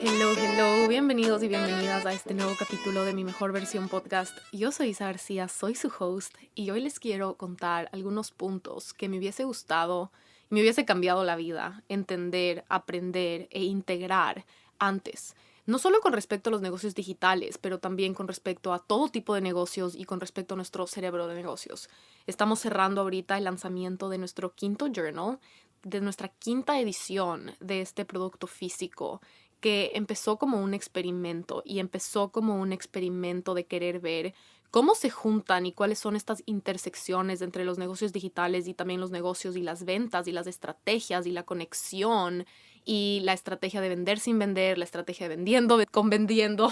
Hello, bienvenidos y bienvenidas a este nuevo capítulo de Mi Mejor Versión Podcast. Yo soy Isa García, soy su host y hoy les quiero contar algunos puntos que me hubiese gustado y me hubiese cambiado la vida, entender, aprender e integrar antes. No solo con respecto a los negocios digitales, pero también con respecto a todo tipo de negocios y con respecto a nuestro cerebro de negocios. Estamos cerrando ahorita el lanzamiento de nuestro quinto journal, de nuestra quinta edición de este producto físico que empezó como un experimento y empezó como un experimento de querer ver cómo se juntan y cuáles son estas intersecciones entre los negocios digitales y también los negocios y las ventas y las estrategias y la conexión y la estrategia de vender sin vender, la estrategia de vendiendo con vendiendo,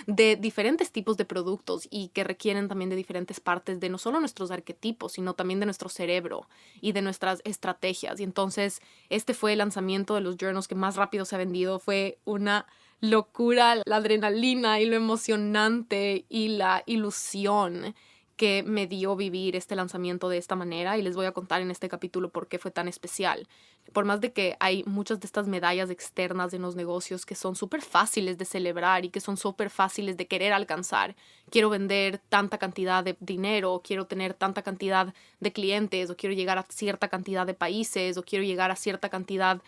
de diferentes tipos de productos y que requieren también de diferentes partes de no solo nuestros arquetipos, sino también de nuestro cerebro y de nuestras estrategias. Y entonces este fue el lanzamiento de los journals que más rápido se ha vendido. Fue una locura, la adrenalina y lo emocionante y la ilusión que me dio vivir este lanzamiento de esta manera, y les voy a contar en este capítulo por qué fue tan especial. Por más de que hay muchas de estas medallas externas en los negocios que son súper fáciles de celebrar y que son súper fáciles de querer alcanzar. Quiero vender tanta cantidad de dinero, quiero tener tanta cantidad de clientes, o quiero llegar a cierta cantidad de países, o quiero llegar a cierta cantidad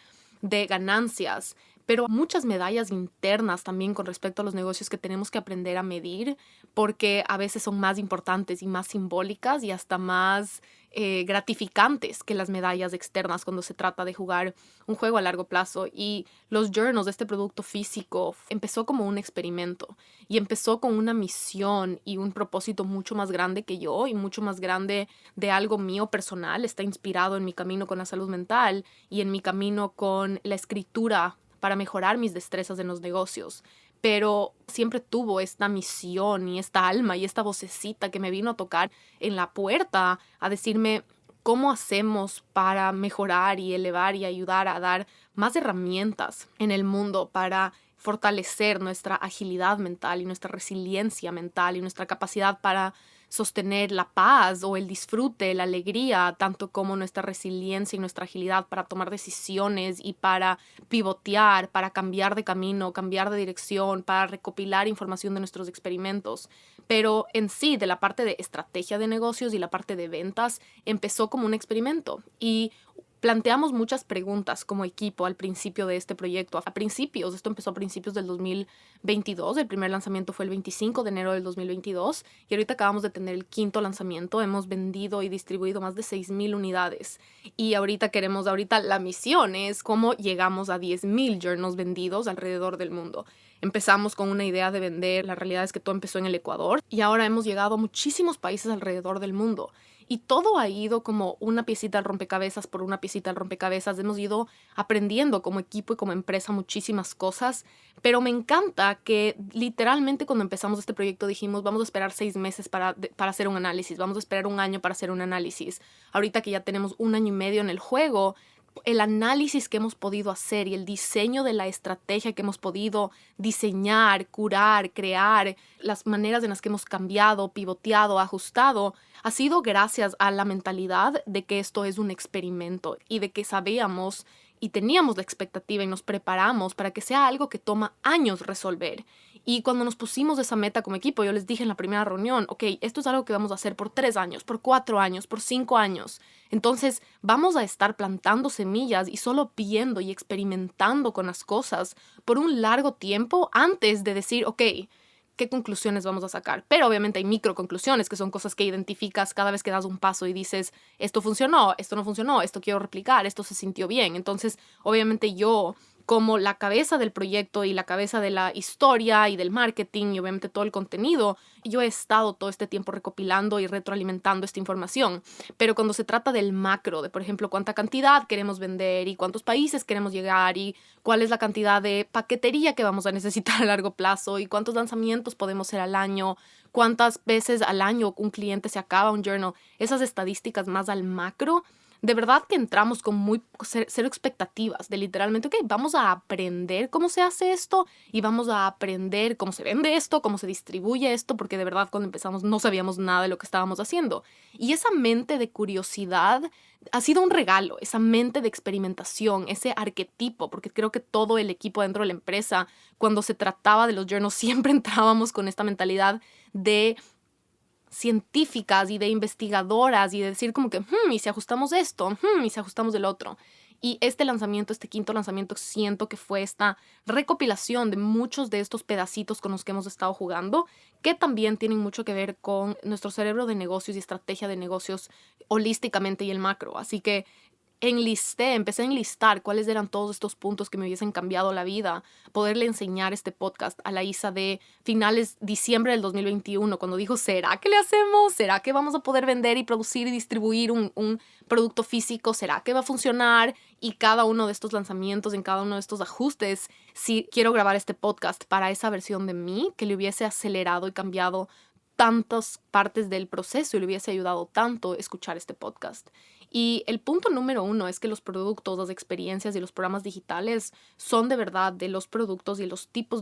de ganancias. Pero muchas medallas internas también con respecto a los negocios que tenemos que aprender a medir, porque a veces son más importantes y más simbólicas y hasta más gratificantes que las medallas externas cuando se trata de jugar un juego a largo plazo. Y los journals de este producto físico empezó como un experimento y empezó con una misión y un propósito mucho más grande que yo y mucho más grande de algo mío personal. Está inspirado en mi camino con la salud mental y en mi camino con la escritura para mejorar mis destrezas en los negocios. Pero siempre tuvo esta misión y esta alma y esta vocecita que me vino a tocar en la puerta a decirme cómo hacemos para mejorar y elevar y ayudar a dar más herramientas en el mundo para fortalecer nuestra agilidad mental y nuestra resiliencia mental y nuestra capacidad para sostener la paz o el disfrute, la alegría, tanto como nuestra resiliencia y nuestra agilidad para tomar decisiones y para pivotear, para cambiar de camino, cambiar de dirección, para recopilar información de nuestros experimentos. Pero en sí, de la parte de estrategia de negocios y la parte de ventas, empezó como un experimento y planteamos muchas preguntas como equipo al principio de este proyecto. Esto empezó a principios del 2022, el primer lanzamiento fue el 25 de enero del 2022 y ahorita acabamos de tener el quinto lanzamiento. Hemos vendido y distribuido más de 6,000 unidades y ahorita la misión es cómo llegamos a 10,000 journals vendidos alrededor del mundo. Empezamos con una idea de vender, la realidad es que todo empezó en el Ecuador y ahora hemos llegado a muchísimos países alrededor del mundo. Y todo ha ido como una piecita al rompecabezas por una piecita al rompecabezas. Hemos ido aprendiendo como equipo y como empresa muchísimas cosas, pero me encanta que literalmente cuando empezamos este proyecto dijimos vamos a esperar 6 meses para hacer un análisis, vamos a esperar un año para hacer un análisis. Ahorita que ya tenemos 1 año y medio en el juego, el análisis que hemos podido hacer y el diseño de la estrategia que hemos podido diseñar, curar, crear, las maneras en las que hemos cambiado, pivoteado, ajustado, ha sido gracias a la mentalidad de que esto es un experimento y de que sabíamos y teníamos la expectativa y nos preparamos para que sea algo que toma años resolver. Y cuando nos pusimos esa meta como equipo, yo les dije en la primera reunión, ok, esto es algo que vamos a hacer por 3 años, por 4 años, por 5 años. Entonces vamos a estar plantando semillas y solo viendo y experimentando con las cosas por un largo tiempo antes de decir, ok, ¿qué conclusiones vamos a sacar? Pero obviamente hay micro conclusiones que son cosas que identificas cada vez que das un paso y dices, esto funcionó, esto no funcionó, esto quiero replicar, esto se sintió bien. Entonces, obviamente yo, como la cabeza del proyecto y la cabeza de la historia y del marketing y obviamente todo el contenido, yo he estado todo este tiempo recopilando y retroalimentando esta información. Pero cuando se trata del macro, de por ejemplo cuánta cantidad queremos vender y cuántos países queremos llegar y cuál es la cantidad de paquetería que vamos a necesitar a largo plazo y cuántos lanzamientos podemos hacer al año, cuántas veces al año un cliente se acaba un journal, esas estadísticas más al macro, de verdad que entramos con cero expectativas de literalmente, ok, vamos a aprender cómo se hace esto y vamos a aprender cómo se vende esto, cómo se distribuye esto, porque de verdad cuando empezamos no sabíamos nada de lo que estábamos haciendo. Y esa mente de curiosidad ha sido un regalo, esa mente de experimentación, ese arquetipo, porque creo que todo el equipo dentro de la empresa, cuando se trataba de los journals, siempre entrábamos con esta mentalidad de científicas y de investigadoras y de decir como que, y si ajustamos esto, y si ajustamos el otro. Y este lanzamiento, este quinto lanzamiento, siento que fue esta recopilación de muchos de estos pedacitos con los que hemos estado jugando, que también tienen mucho que ver con nuestro cerebro de negocios y estrategia de negocios holísticamente y el macro. Así que empecé a enlistar cuáles eran todos estos puntos que me hubiesen cambiado la vida, poderle enseñar este podcast a la Isa de finales diciembre del 2021, cuando dijo, ¿será que le hacemos? ¿Será que vamos a poder vender y producir y distribuir un producto físico? ¿Será que va a funcionar? Y cada uno de estos lanzamientos, en cada uno de estos ajustes, sí quiero grabar este podcast para esa versión de mí que le hubiese acelerado y cambiado tantas partes del proceso y le hubiese ayudado tanto escuchar este podcast. Y el punto número 1 es que los productos, las experiencias y los programas digitales son de verdad de los productos y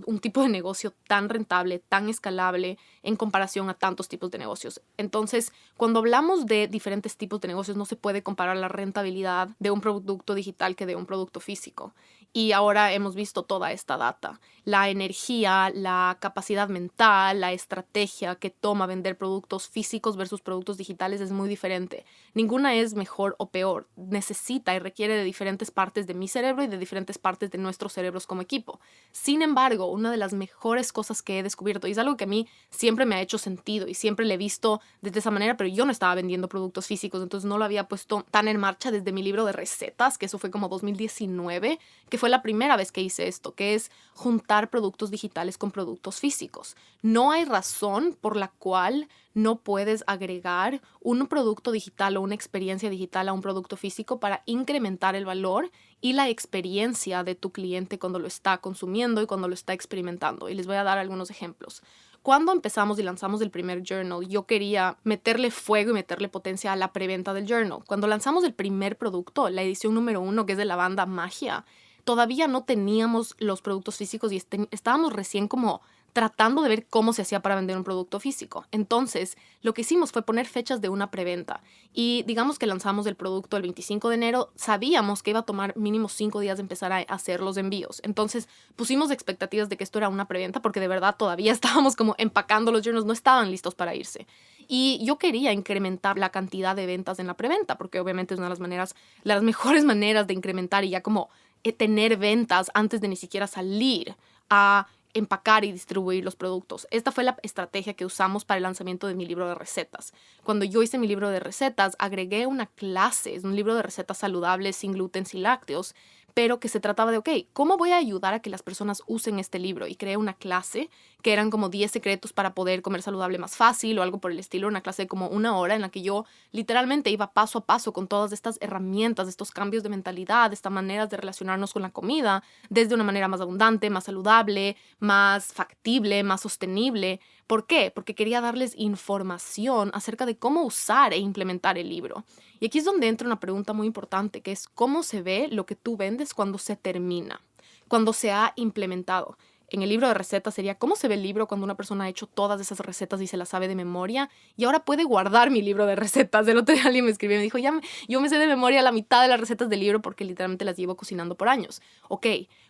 un tipo de negocio tan rentable, tan escalable en comparación a tantos tipos de negocios. Entonces, cuando hablamos de diferentes tipos de negocios, no se puede comparar la rentabilidad de un producto digital que de un producto físico. Y ahora hemos visto toda esta data. La energía, la capacidad mental, la estrategia que toma vender productos físicos versus productos digitales es muy diferente. Ninguna es mejor o peor. Necesita y requiere de diferentes partes de mi cerebro y de diferentes partes de nuestros cerebros como equipo. Sin embargo, una de las mejores cosas que he descubierto, y es algo que a mí siempre me ha hecho sentido y siempre le he visto desde esa manera, pero yo no estaba vendiendo productos físicos, entonces no lo había puesto tan en marcha desde mi libro de recetas, que eso fue como 2019, que fue la primera vez que hice esto, que es juntar productos digitales con productos físicos. No hay razón por la cual no puedes agregar un producto digital o una experiencia digital a un producto físico para incrementar el valor y la experiencia de tu cliente cuando lo está consumiendo y cuando lo está experimentando. Y les voy a dar algunos ejemplos. Cuando empezamos y lanzamos el primer journal, yo quería meterle fuego y meterle potencia a la preventa del journal. Cuando lanzamos el primer producto, la edición número 1, que es de la banda Magia, todavía no teníamos los productos físicos y estábamos recién como tratando de ver cómo se hacía para vender un producto físico. Entonces, lo que hicimos fue poner fechas de una preventa. Y digamos que lanzamos el producto el 25 de enero, sabíamos que iba a tomar mínimo 5 días de empezar a hacer los envíos. Entonces, pusimos expectativas de que esto era una preventa porque de verdad todavía estábamos como empacando los journals, no estaban listos para irse. Y yo quería incrementar la cantidad de ventas en la preventa, porque obviamente es una de las mejores maneras de incrementar y ya como tener ventas antes de ni siquiera salir a empacar y distribuir los productos. Esta fue la estrategia que usamos para el lanzamiento de mi libro de recetas. Cuando yo hice mi libro de recetas, agregué una clase, es un libro de recetas saludables, sin gluten, sin lácteos, pero que se trataba de, ok, ¿cómo voy a ayudar a que las personas usen este libro? Y creé una clase que eran como 10 secretos para poder comer saludable más fácil o algo por el estilo, una clase de como 1 hora en la que yo literalmente iba paso a paso con todas estas herramientas, estos cambios de mentalidad, estas maneras de relacionarnos con la comida, desde una manera más abundante, más saludable, más factible, más sostenible. ¿Por qué? Porque quería darles información acerca de cómo usar e implementar el libro. Y aquí es donde entra una pregunta muy importante, que es cómo se ve lo que tú vendes cuando se termina, cuando se ha implementado. En el libro de recetas sería cómo se ve el libro cuando una persona ha hecho todas esas recetas y se las sabe de memoria y ahora puede guardar mi libro de recetas. El otro día alguien me escribió y me dijo, yo me sé de memoria la mitad de las recetas del libro porque literalmente las llevo cocinando por años. Ok,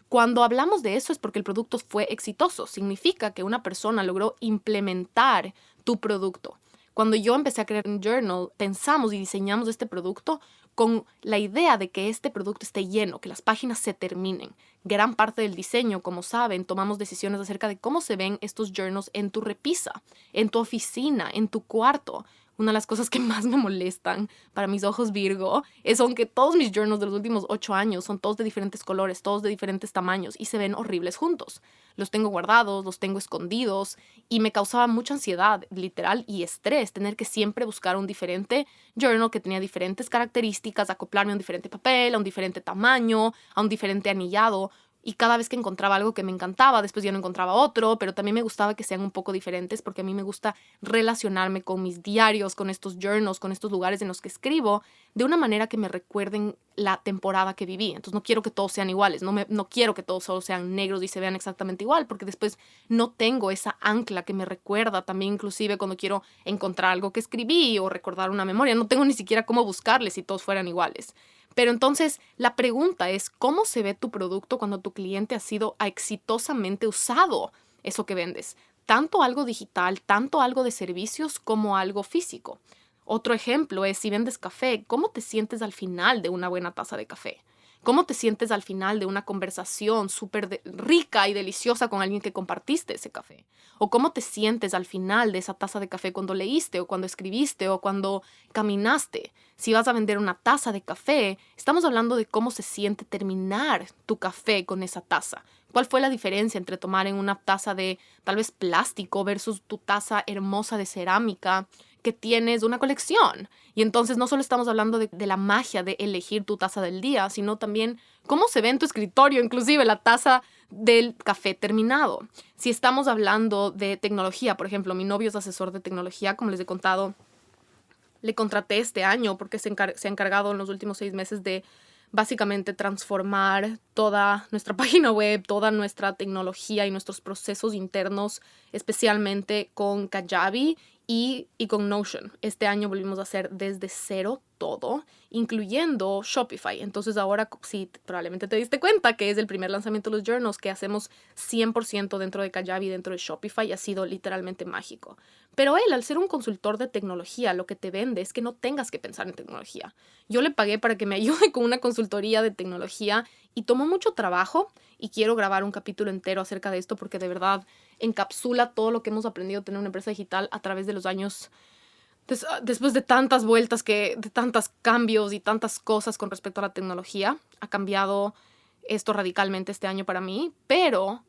cuando hablamos de eso es porque el producto fue exitoso. Significa que una persona logró implementar tu producto. Cuando yo empecé a crear un journal, pensamos y diseñamos este producto con la idea de que este producto esté lleno, que las páginas se terminen. Gran parte del diseño, como saben, tomamos decisiones acerca de cómo se ven estos journals en tu repisa, en tu oficina, en tu cuarto. Una de las cosas que más me molestan para mis ojos Virgo son que todos mis journals de los últimos 8 años son todos de diferentes colores, todos de diferentes tamaños y se ven horribles juntos. Los tengo guardados, los tengo escondidos y me causaba mucha ansiedad, literal, y estrés tener que siempre buscar un diferente journal que tenía diferentes características, acoplarme a un diferente papel, a un diferente tamaño, a un diferente anillado. y cada vez que encontraba algo que me encantaba, después ya no encontraba otro, pero también me gustaba que sean un poco diferentes porque a mí me gusta relacionarme con mis diarios, con estos journals, con estos lugares en los que escribo, de una manera que me recuerden la temporada que viví. Entonces no quiero que todos sean iguales, no quiero que todos solo sean negros y se vean exactamente igual, porque después no tengo esa ancla que me recuerda también, inclusive cuando quiero encontrar algo que escribí o recordar una memoria, no tengo ni siquiera cómo buscarle si todos fueran iguales. Pero entonces la pregunta es, ¿cómo se ve tu producto cuando tu cliente ha sido exitosamente usado eso que vendes? Tanto algo digital, tanto algo de servicios como algo físico. Otro ejemplo es si vendes café, ¿cómo te sientes al final de una buena taza de café? ¿Cómo te sientes al final de una conversación súper rica y deliciosa con alguien que compartiste ese café? ¿O cómo te sientes al final de esa taza de café cuando leíste o cuando escribiste o cuando caminaste? Si vas a vender una taza de café, estamos hablando de cómo se siente terminar tu café con esa taza. ¿Cuál fue la diferencia entre tomar en una taza de tal vez plástico versus tu taza hermosa de cerámica que tienes una colección? Y entonces no solo estamos hablando de la magia de elegir tu taza del día, sino también cómo se ve en tu escritorio, inclusive la taza del café terminado. Si estamos hablando de tecnología, por ejemplo, mi novio es asesor de tecnología, como les he contado, le contraté este año porque se ha encargado en los últimos 6 meses de básicamente transformar toda nuestra página web, toda nuestra tecnología y nuestros procesos internos, especialmente con Kajabi y con Notion. Este año volvimos a hacer desde cero todo, incluyendo Shopify. Entonces ahora sí, probablemente te diste cuenta que es el primer lanzamiento de los journals que hacemos 100% dentro de Kajabi, dentro de Shopify, y ha sido literalmente mágico. Pero él, al ser un consultor de tecnología, lo que te vende es que no tengas que pensar en tecnología. Yo le pagué para que me ayude con una consultoría de tecnología y tomó mucho trabajo, y quiero grabar un capítulo entero acerca de esto porque de verdad encapsula todo lo que hemos aprendido a tener una empresa digital a través de los años. Después de tantas vueltas, de tantos cambios y tantas cosas con respecto a la tecnología, ha cambiado esto radicalmente este año para mí. Pero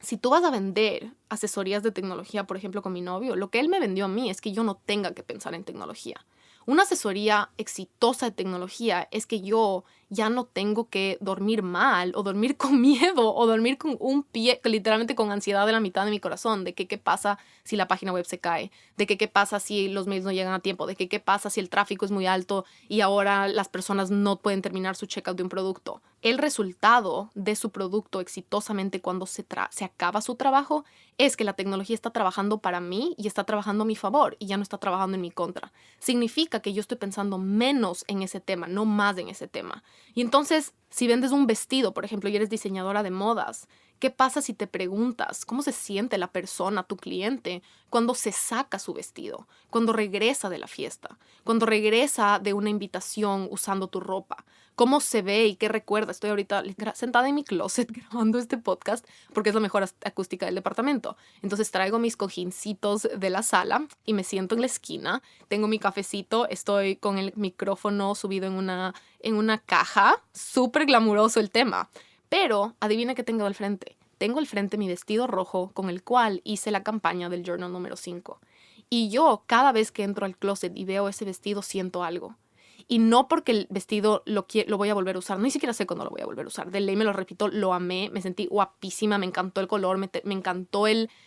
si tú vas a vender asesorías de tecnología, por ejemplo, con mi novio, lo que él me vendió a mí es que yo no tenga que pensar en tecnología. Una asesoría exitosa de tecnología es que yo ya no tengo que dormir mal o dormir con miedo o dormir con un pie, literalmente con ansiedad de la mitad de mi corazón, de que qué pasa si la página web se cae, de que qué pasa si los mails no llegan a tiempo, de que qué pasa si el tráfico es muy alto y ahora las personas no pueden terminar su checkout de un producto. El resultado de su producto exitosamente cuando se acaba su trabajo es que la tecnología está trabajando para mí y está trabajando a mi favor y ya no está trabajando en mi contra. Significa que yo estoy pensando menos en ese tema, no más en ese tema. Y entonces, si vendes un vestido, por ejemplo, y eres diseñadora de modas, ¿qué pasa si te preguntas cómo se siente la persona, tu cliente, cuando se saca su vestido, cuando regresa de la fiesta, cuando regresa de una invitación usando tu ropa? ¿Cómo se ve y qué recuerda? Estoy ahorita sentada en mi closet grabando este podcast porque es la mejor acústica del departamento. Entonces traigo mis cojincitos de la sala y me siento en la esquina. Tengo mi cafecito, estoy con el micrófono subido en una caja. Súper glamuroso el tema. Pero adivina qué tengo al frente. Tengo al frente mi vestido rojo con el cual hice la campaña del journal número 5. Y yo cada vez que entro al closet y veo ese vestido siento algo. Y no porque el vestido lo voy a volver a usar, ni siquiera sé cuándo lo voy a volver a usar. De ley me lo repito, lo amé, me sentí guapísima, me encantó el color, me encantó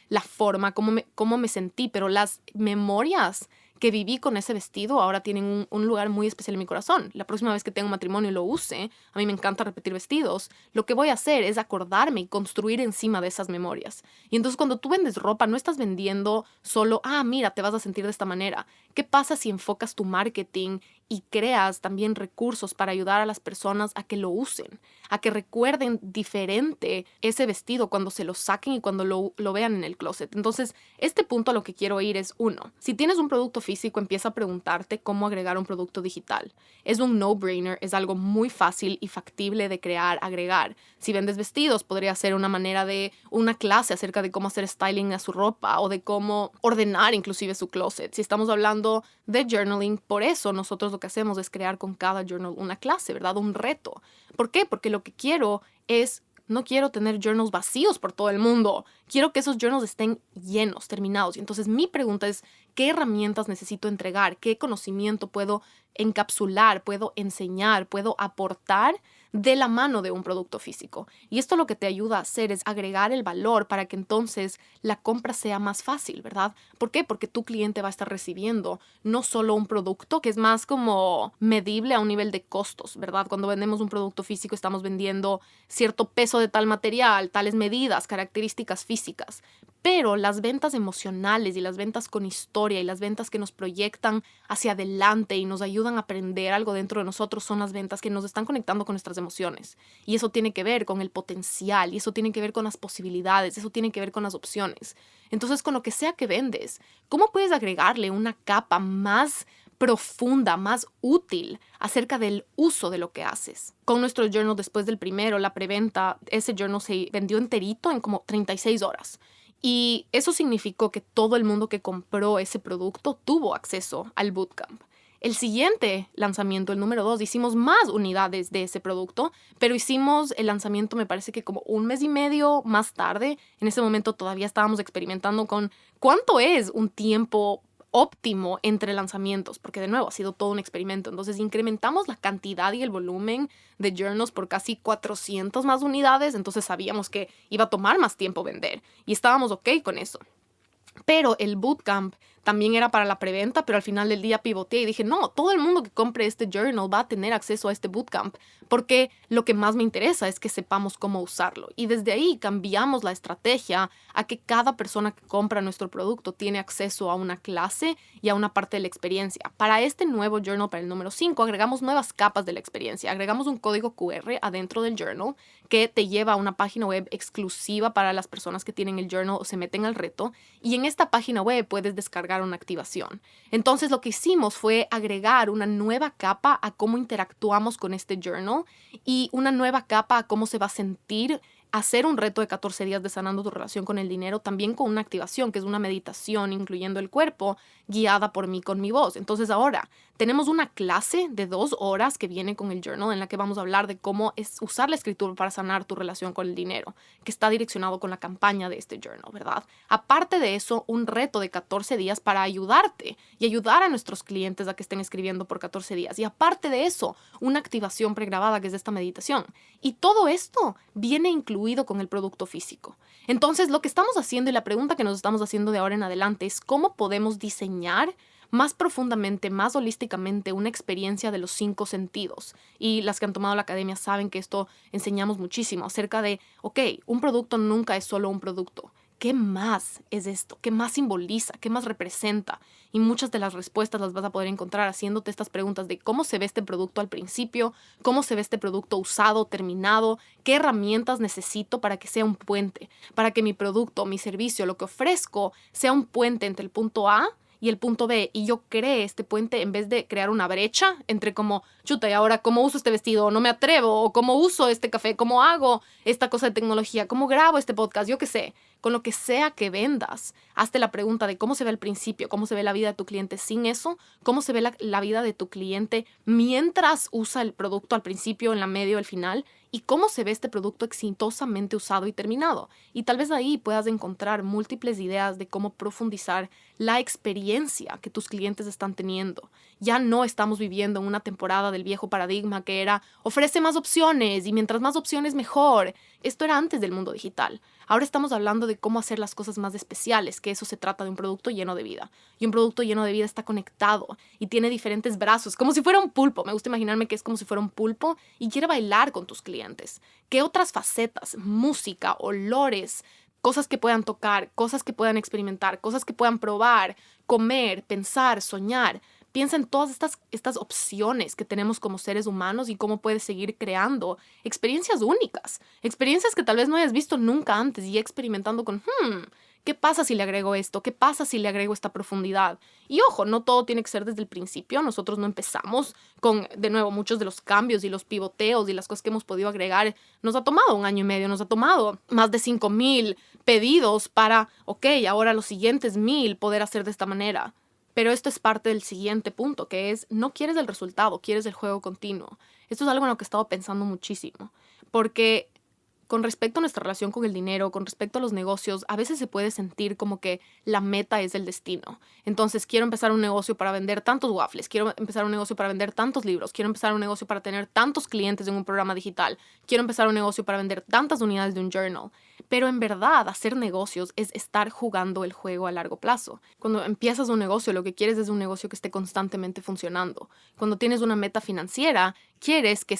la forma, cómo me sentí, pero las memorias que viví con ese vestido ahora tienen un lugar muy especial en mi corazón. La próxima vez que tenga un matrimonio y lo use, a mí me encanta repetir vestidos, lo que voy a hacer es acordarme y construir encima de esas memorias. Y entonces cuando tú vendes ropa, no estás vendiendo solo, mira, te vas a sentir de esta manera. ¿Qué pasa si enfocas tu marketing y creas también recursos para ayudar a las personas a que lo usen, a que recuerden diferente ese vestido cuando se lo saquen y cuando lo vean en el closet? Entonces, este punto a lo que quiero ir es, 1, si tienes un producto físico, empieza a preguntarte cómo agregar un producto digital. Es un no-brainer, es algo muy fácil y factible de crear, agregar. Si vendes vestidos, podría ser una manera de una clase acerca de cómo hacer styling a su ropa o de cómo ordenar inclusive su closet. Si estamos hablando de journaling, por eso nosotros lo que hacemos es crear con cada journal una clase, ¿verdad? Un reto. ¿Por qué? Porque lo que quiero es, no quiero tener journals vacíos por todo el mundo. Quiero que esos journals estén llenos, terminados. Y entonces mi pregunta es, ¿qué herramientas necesito entregar? ¿Qué conocimiento puedo encapsular, puedo enseñar, puedo aportar de la mano de un producto físico. Y esto lo que te ayuda a hacer es agregar el valor para que entonces la compra sea más fácil, ¿verdad? ¿Por qué? Porque tu cliente va a estar recibiendo no solo un producto que es más como medible a un nivel de costos, ¿verdad? Cuando vendemos un producto físico estamos vendiendo cierto peso de tal material, tales medidas, características físicas. Pero las ventas emocionales y las ventas con historia y las ventas que nos proyectan hacia adelante y nos ayudan a aprender algo dentro de nosotros son las ventas que nos están conectando con nuestras emociones. Y eso tiene que ver con el potencial, y eso tiene que ver con las posibilidades, eso tiene que ver con las opciones. Entonces, con lo que sea que vendes, ¿cómo puedes agregarle una capa más profunda, más útil acerca del uso de lo que haces? Con nuestro journal, después del primero, la preventa, ese journal se vendió enterito en como 36 horas. Y eso significó que todo el mundo que compró ese producto tuvo acceso al bootcamp. El siguiente lanzamiento, el número 2, hicimos más unidades de ese producto, pero hicimos el lanzamiento me parece que como un mes y medio más tarde. En ese momento todavía estábamos experimentando con cuánto es un tiempo óptimo entre lanzamientos, porque de nuevo ha sido todo un experimento. Entonces incrementamos la cantidad y el volumen de journals por casi 400 más unidades, entonces sabíamos que iba a tomar más tiempo vender y estábamos ok con eso. Pero el bootcamp también era para la preventa, pero al final del día pivoteé y dije, no, todo el mundo que compre este journal va a tener acceso a este bootcamp, porque lo que más me interesa es que sepamos cómo usarlo. Y desde ahí cambiamos la estrategia a que cada persona que compra nuestro producto tiene acceso a una clase y a una parte de la experiencia. Para este nuevo journal, para el número 5, agregamos nuevas capas de la experiencia. Agregamos un código QR adentro del journal que te lleva a una página web exclusiva para las personas que tienen el journal o se meten al reto. Y en esta página web puedes descargar una activación. Entonces lo que hicimos fue agregar una nueva capa a cómo interactuamos con este journal y una nueva capa a cómo se va a sentir hacer un reto de 14 días de sanando tu relación con el dinero, también con una activación, que es una meditación, incluyendo el cuerpo, guiada por mí con mi voz. Entonces ahora tenemos una clase de 2 horas que viene con el journal en la que vamos a hablar de cómo es usar la escritura para sanar tu relación con el dinero, que está direccionado con la campaña de este journal, ¿verdad? Aparte de eso, un reto de 14 días para ayudarte y ayudar a nuestros clientes a que estén escribiendo por 14 días. Y aparte de eso, una activación pregrabada que es de esta meditación. Y todo esto viene incluido con el producto físico. Entonces, lo que estamos haciendo y la pregunta que nos estamos haciendo de ahora en adelante es cómo podemos diseñar más profundamente, más holísticamente, una experiencia de los 5 sentidos. Y las que han tomado la academia saben que esto enseñamos muchísimo acerca de, ok, un producto nunca es solo un producto. ¿Qué más es esto? ¿Qué más simboliza? ¿Qué más representa? Y muchas de las respuestas las vas a poder encontrar haciéndote estas preguntas de cómo se ve este producto al principio, cómo se ve este producto usado, terminado, qué herramientas necesito para que sea un puente, para que mi producto, mi servicio, lo que ofrezco, sea un puente entre el punto A y el punto B, y yo creé este puente en vez de crear una brecha entre como, chuta, y ahora cómo uso este vestido, no me atrevo, o cómo uso este café, cómo hago esta cosa de tecnología, cómo grabo este podcast, yo qué sé. Con lo que sea que vendas, hazte la pregunta de cómo se ve al principio, cómo se ve la vida de tu cliente sin eso, cómo se ve la vida de tu cliente mientras usa el producto al principio, en la medio, al final, y cómo se ve este producto exitosamente usado y terminado. Y tal vez ahí puedas encontrar múltiples ideas de cómo profundizar la experiencia que tus clientes están teniendo. Ya no estamos viviendo en una temporada del viejo paradigma que era ofrece más opciones y mientras más opciones mejor. Esto era antes del mundo digital. Ahora estamos hablando de cómo hacer las cosas más especiales, que eso se trata de un producto lleno de vida. Y un producto lleno de vida está conectado y tiene diferentes brazos, como si fuera un pulpo. Me gusta imaginarme que es como si fuera un pulpo y quiere bailar con tus clientes. ¿Qué otras facetas, música, olores, cosas que puedan tocar, cosas que puedan experimentar, cosas que puedan probar, comer, pensar, soñar? Piensa en todas estas opciones que tenemos como seres humanos y cómo puedes seguir creando experiencias únicas, experiencias que tal vez no hayas visto nunca antes y experimentando con, ¿qué pasa si le agrego esto? ¿Qué pasa si le agrego esta profundidad? Y ojo, no todo tiene que ser desde el principio. Nosotros no empezamos con, de nuevo, muchos de los cambios y los pivoteos y las cosas que hemos podido agregar. Nos ha tomado 1 año y medio, nos ha tomado más de 5,000 pedidos para, ok, ahora los siguientes 1,000 poder hacer de esta manera. Pero esto es parte del siguiente punto, que es, no quieres el resultado, quieres el juego continuo. Esto es algo en lo que he estado pensando muchísimo, porque con respecto a nuestra relación con el dinero, con respecto a los negocios, a veces se puede sentir como que la meta es el destino. Entonces, quiero empezar un negocio para vender tantos waffles, quiero empezar un negocio para vender tantos libros, quiero empezar un negocio para tener tantos clientes en un programa digital, quiero empezar un negocio para vender tantas unidades de un journal. Pero en verdad, hacer negocios es estar jugando el juego a largo plazo. Cuando empiezas un negocio, lo que quieres es un negocio que esté constantemente funcionando. Cuando tienes una meta financiera, quieres que,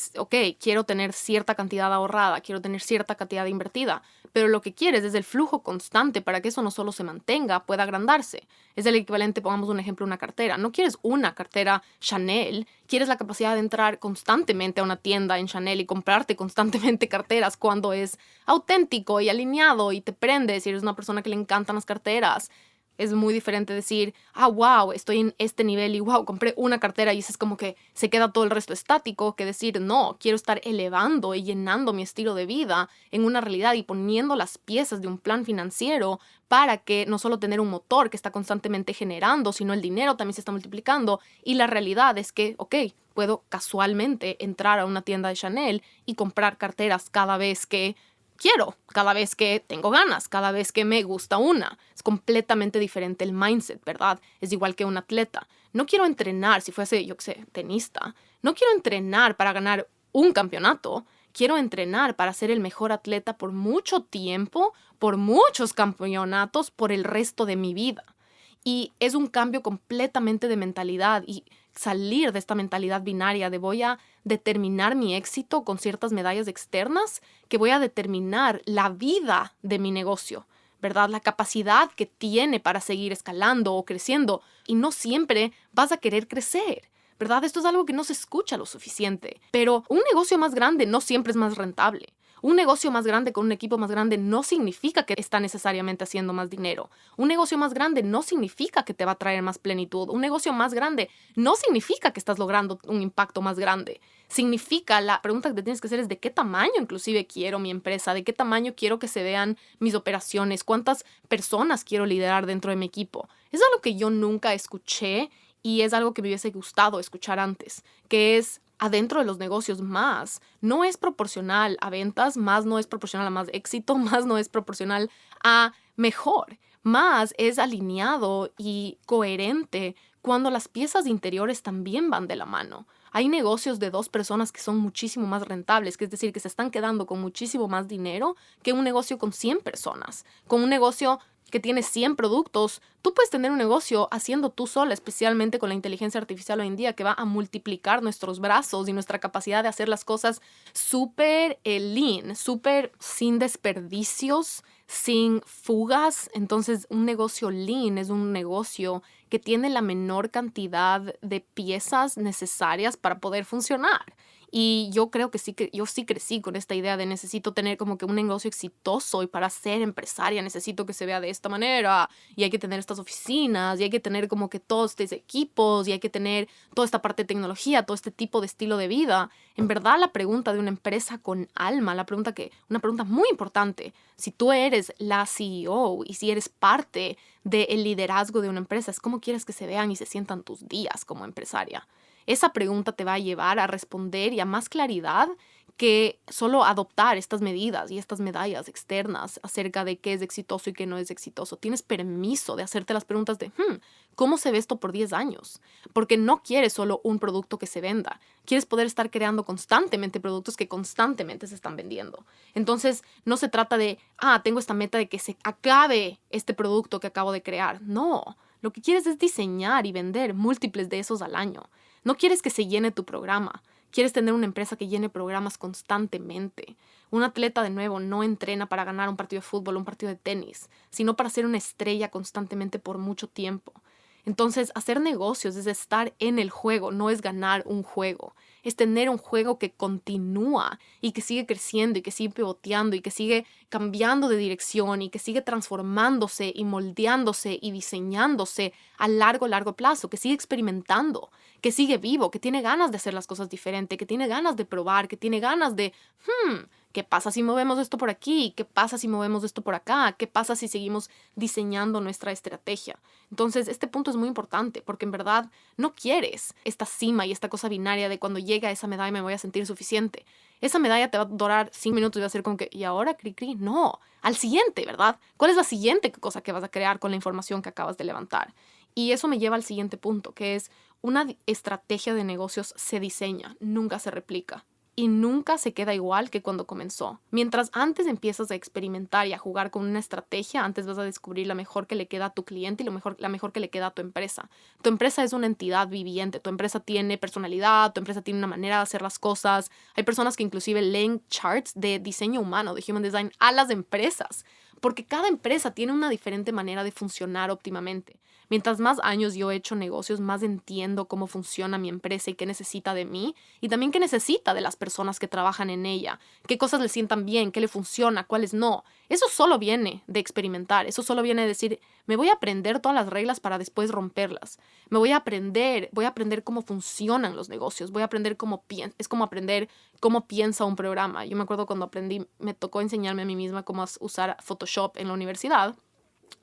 quiero tener cierta cantidad ahorrada, quiero tener cierta cantidad invertida, pero lo que quieres es el flujo constante para que eso no solo se mantenga, pueda agrandarse. Es el equivalente, pongamos un ejemplo, una cartera. No quieres una cartera Chanel, quieres la capacidad de entrar constantemente a una tienda en Chanel y comprarte constantemente carteras cuando es auténtico y alineado y te prendes y eres una persona que le encantan las carteras. Es muy diferente decir, wow, estoy en este nivel y wow, compré una cartera y eso es como que se queda todo el resto estático, que decir, no, quiero estar elevando y llenando mi estilo de vida en una realidad y poniendo las piezas de un plan financiero para que no solo tener un motor que está constantemente generando, sino el dinero también se está multiplicando. Y la realidad es que, puedo casualmente entrar a una tienda de Chanel y comprar carteras cada vez que quiero, cada vez que tengo ganas, cada vez que me gusta una. Es completamente diferente el mindset, ¿verdad? Es igual que un atleta. No quiero entrenar, si fuese, tenista. No quiero entrenar para ganar un campeonato. Quiero entrenar para ser el mejor atleta por mucho tiempo, por muchos campeonatos, por el resto de mi vida. Y es un cambio completamente de mentalidad y salir de esta mentalidad binaria de voy a determinar mi éxito con ciertas medallas externas, que voy a determinar la vida de mi negocio, ¿verdad? La capacidad que tiene para seguir escalando o creciendo. Y no siempre vas a querer crecer, ¿verdad? Esto es algo que no se escucha lo suficiente. Pero un negocio más grande no siempre es más rentable. Un negocio más grande con un equipo más grande no significa que está necesariamente haciendo más dinero. Un negocio más grande no significa que te va a traer más plenitud. Un negocio más grande no significa que estás logrando un impacto más grande. Significa, la pregunta que te tienes que hacer es de qué tamaño inclusive quiero mi empresa, de qué tamaño quiero que se vean mis operaciones, cuántas personas quiero liderar dentro de mi equipo. Es algo que yo nunca escuché y es algo que me hubiese gustado escuchar antes, que es adentro de los negocios más no es proporcional a ventas, más no es proporcional a más éxito, más no es proporcional a mejor, más es alineado y coherente cuando las piezas interiores también van de la mano. Hay negocios de 2 personas que son muchísimo más rentables, que es decir, que se están quedando con muchísimo más dinero que un negocio con 100 personas, con un negocio que tiene 100 productos. Tú puedes tener un negocio haciendo tú sola, especialmente con la inteligencia artificial hoy en día, que va a multiplicar nuestros brazos y nuestra capacidad de hacer las cosas súper lean, súper sin desperdicios, sin fugas. Entonces, un negocio lean es un negocio que tiene la menor cantidad de piezas necesarias para poder funcionar. Y yo creo que yo sí crecí con esta idea de necesito tener como que un negocio exitoso y para ser empresaria necesito que se vea de esta manera y hay que tener estas oficinas y hay que tener como que todos estos equipos y hay que tener toda esta parte de tecnología, todo este tipo de estilo de vida. En verdad, la pregunta de una empresa con alma, una pregunta muy importante, si tú eres la CEO y si eres parte del liderazgo de una empresa, es cómo quieres que se vean y se sientan tus días como empresaria. Esa pregunta te va a llevar a responder y a más claridad que solo adoptar estas medidas y estas medallas externas acerca de qué es exitoso y qué no es exitoso. Tienes permiso de hacerte las preguntas de ¿cómo se ve esto por 10 años? Porque no quieres solo un producto que se venda. Quieres poder estar creando constantemente productos que constantemente se están vendiendo. Entonces, no se trata de, tengo esta meta de que se acabe este producto que acabo de crear. No, lo que quieres es diseñar y vender múltiples de esos al año. No quieres que se llene tu programa. Quieres tener una empresa que llene programas constantemente. Un atleta, de nuevo, no entrena para ganar un partido de fútbol o un partido de tenis, sino para ser una estrella constantemente por mucho tiempo. Entonces, hacer negocios es estar en el juego, no es ganar un juego. Es tener un juego que continúa y que sigue creciendo y que sigue pivoteando y que sigue cambiando de dirección y que sigue transformándose y moldeándose y diseñándose a largo plazo, que sigue experimentando, que sigue vivo, que tiene ganas de hacer las cosas diferente, que tiene ganas de probar, que tiene ganas de, ¿Qué pasa si movemos esto por aquí? ¿Qué pasa si movemos esto por acá? ¿Qué pasa si seguimos diseñando nuestra estrategia? Entonces, este punto es muy importante porque en verdad no quieres esta cima y esta cosa binaria de cuando llegue a esa medalla me voy a sentir suficiente. Esa medalla te va a durar 5 minutos y va a ser como que, ¿y ahora, cri, cri? No, al siguiente, ¿verdad? ¿Cuál es la siguiente cosa que vas a crear con la información que acabas de levantar? Y eso me lleva al siguiente punto, que es una estrategia de negocios se diseña, nunca se replica. Y nunca se queda igual que cuando comenzó. Mientras antes empiezas a experimentar y a jugar con una estrategia, antes vas a descubrir la mejor que le queda a tu cliente y la mejor que le queda a tu empresa. Tu empresa es una entidad viviente, tu empresa tiene personalidad, tu empresa tiene una manera de hacer las cosas. Hay personas que inclusive leen charts de diseño humano, de human design, a las empresas, porque cada empresa tiene una diferente manera de funcionar óptimamente. Mientras más años yo he hecho negocios, más entiendo cómo funciona mi empresa y qué necesita de mí y también qué necesita de las personas que trabajan en ella, qué cosas le sientan bien, qué le funciona, cuáles no. Eso solo viene de experimentar, eso solo viene de decir, me voy a aprender todas las reglas para después romperlas. Voy a aprender cómo funcionan los negocios, voy a aprender es como aprender cómo piensa un programa. Yo me acuerdo cuando aprendí, me tocó enseñarme a mí misma cómo usar Photoshop en la universidad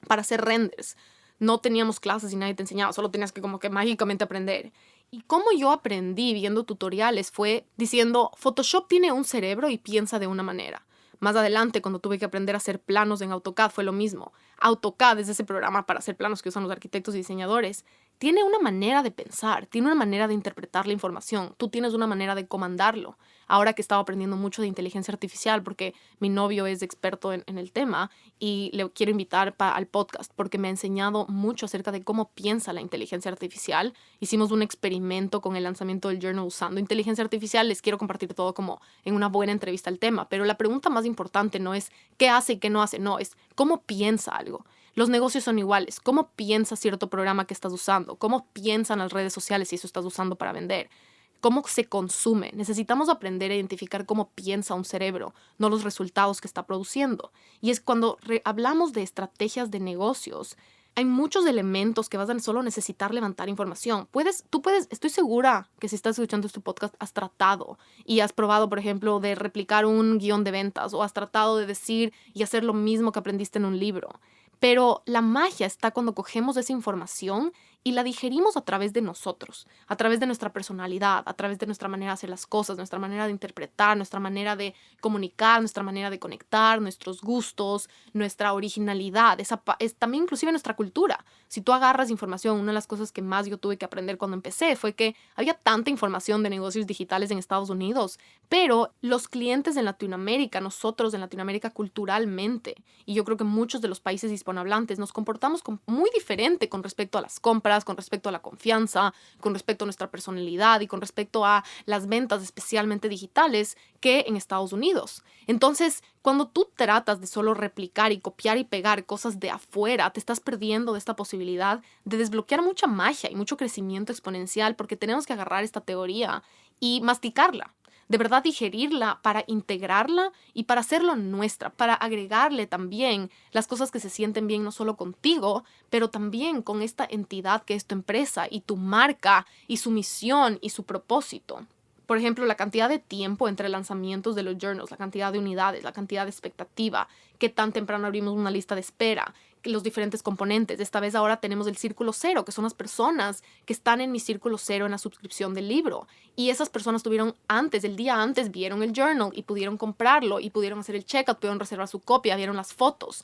para hacer renders. No teníamos clases y nadie te enseñaba, solo tenías que como que mágicamente aprender. Y cómo yo aprendí viendo tutoriales fue diciendo, Photoshop tiene un cerebro y piensa de una manera. Más adelante, cuando tuve que aprender a hacer planos en AutoCAD, fue lo mismo. AutoCAD es ese programa para hacer planos que usan los arquitectos y diseñadores. Tiene una manera de pensar, tiene una manera de interpretar la información. Tú tienes una manera de comandarlo. Ahora que he estado aprendiendo mucho de inteligencia artificial, porque mi novio es experto en el tema y le quiero invitar al podcast porque me ha enseñado mucho acerca de cómo piensa la inteligencia artificial. Hicimos un experimento con el lanzamiento del journal usando inteligencia artificial. Les quiero compartir todo como en una buena entrevista al tema, pero la pregunta más importante no es qué hace y qué no hace, no, es cómo piensa algo. Los negocios son iguales. ¿Cómo piensa cierto programa que estás usando? ¿Cómo piensan las redes sociales si eso estás usando para vender? ¿Cómo se consume? Necesitamos aprender a identificar cómo piensa un cerebro, no los resultados que está produciendo. Y es cuando hablamos de estrategias de negocios, hay muchos elementos que vas a solo necesitar levantar información. Estoy segura que si estás escuchando este podcast has tratado y has probado, por ejemplo, de replicar un guión de ventas o has tratado de decir y hacer lo mismo que aprendiste en un libro. Pero la magia está cuando cogemos esa información y la digerimos a través de nosotros, a través de nuestra personalidad, a través de nuestra manera de hacer las cosas, nuestra manera de interpretar, nuestra manera de comunicar, nuestra manera de conectar, nuestros gustos, nuestra originalidad, es también inclusive nuestra cultura. Si tú agarras información, una de las cosas que más yo tuve que aprender cuando empecé fue que había tanta información de negocios digitales en Estados Unidos, pero los clientes en Latinoamérica, nosotros en Latinoamérica culturalmente, y yo creo que muchos de los países hispanohablantes nos comportamos muy diferente con respecto a las compras, con respecto a la confianza, con respecto a nuestra personalidad y con respecto a las ventas especialmente digitales que en Estados Unidos. Entonces, cuando tú tratas de solo replicar y copiar y pegar cosas de afuera, te estás perdiendo de esta posibilidad de desbloquear mucha magia y mucho crecimiento exponencial porque tenemos que agarrar esta teoría y masticarla. De verdad digerirla para integrarla y para hacerlo nuestra, para agregarle también las cosas que se sienten bien no solo contigo, pero también con esta entidad que es tu empresa y tu marca y su misión y su propósito. Por ejemplo, la cantidad de tiempo entre lanzamientos de los journals, la cantidad de unidades, la cantidad de expectativa, qué tan temprano abrimos una lista de espera, los diferentes componentes. Esta vez ahora tenemos el círculo cero, que son las personas que están en mi círculo cero en la suscripción del libro. Y esas personas el día antes vieron el journal y pudieron comprarlo y pudieron hacer el checkout, pudieron reservar su copia, vieron las fotos.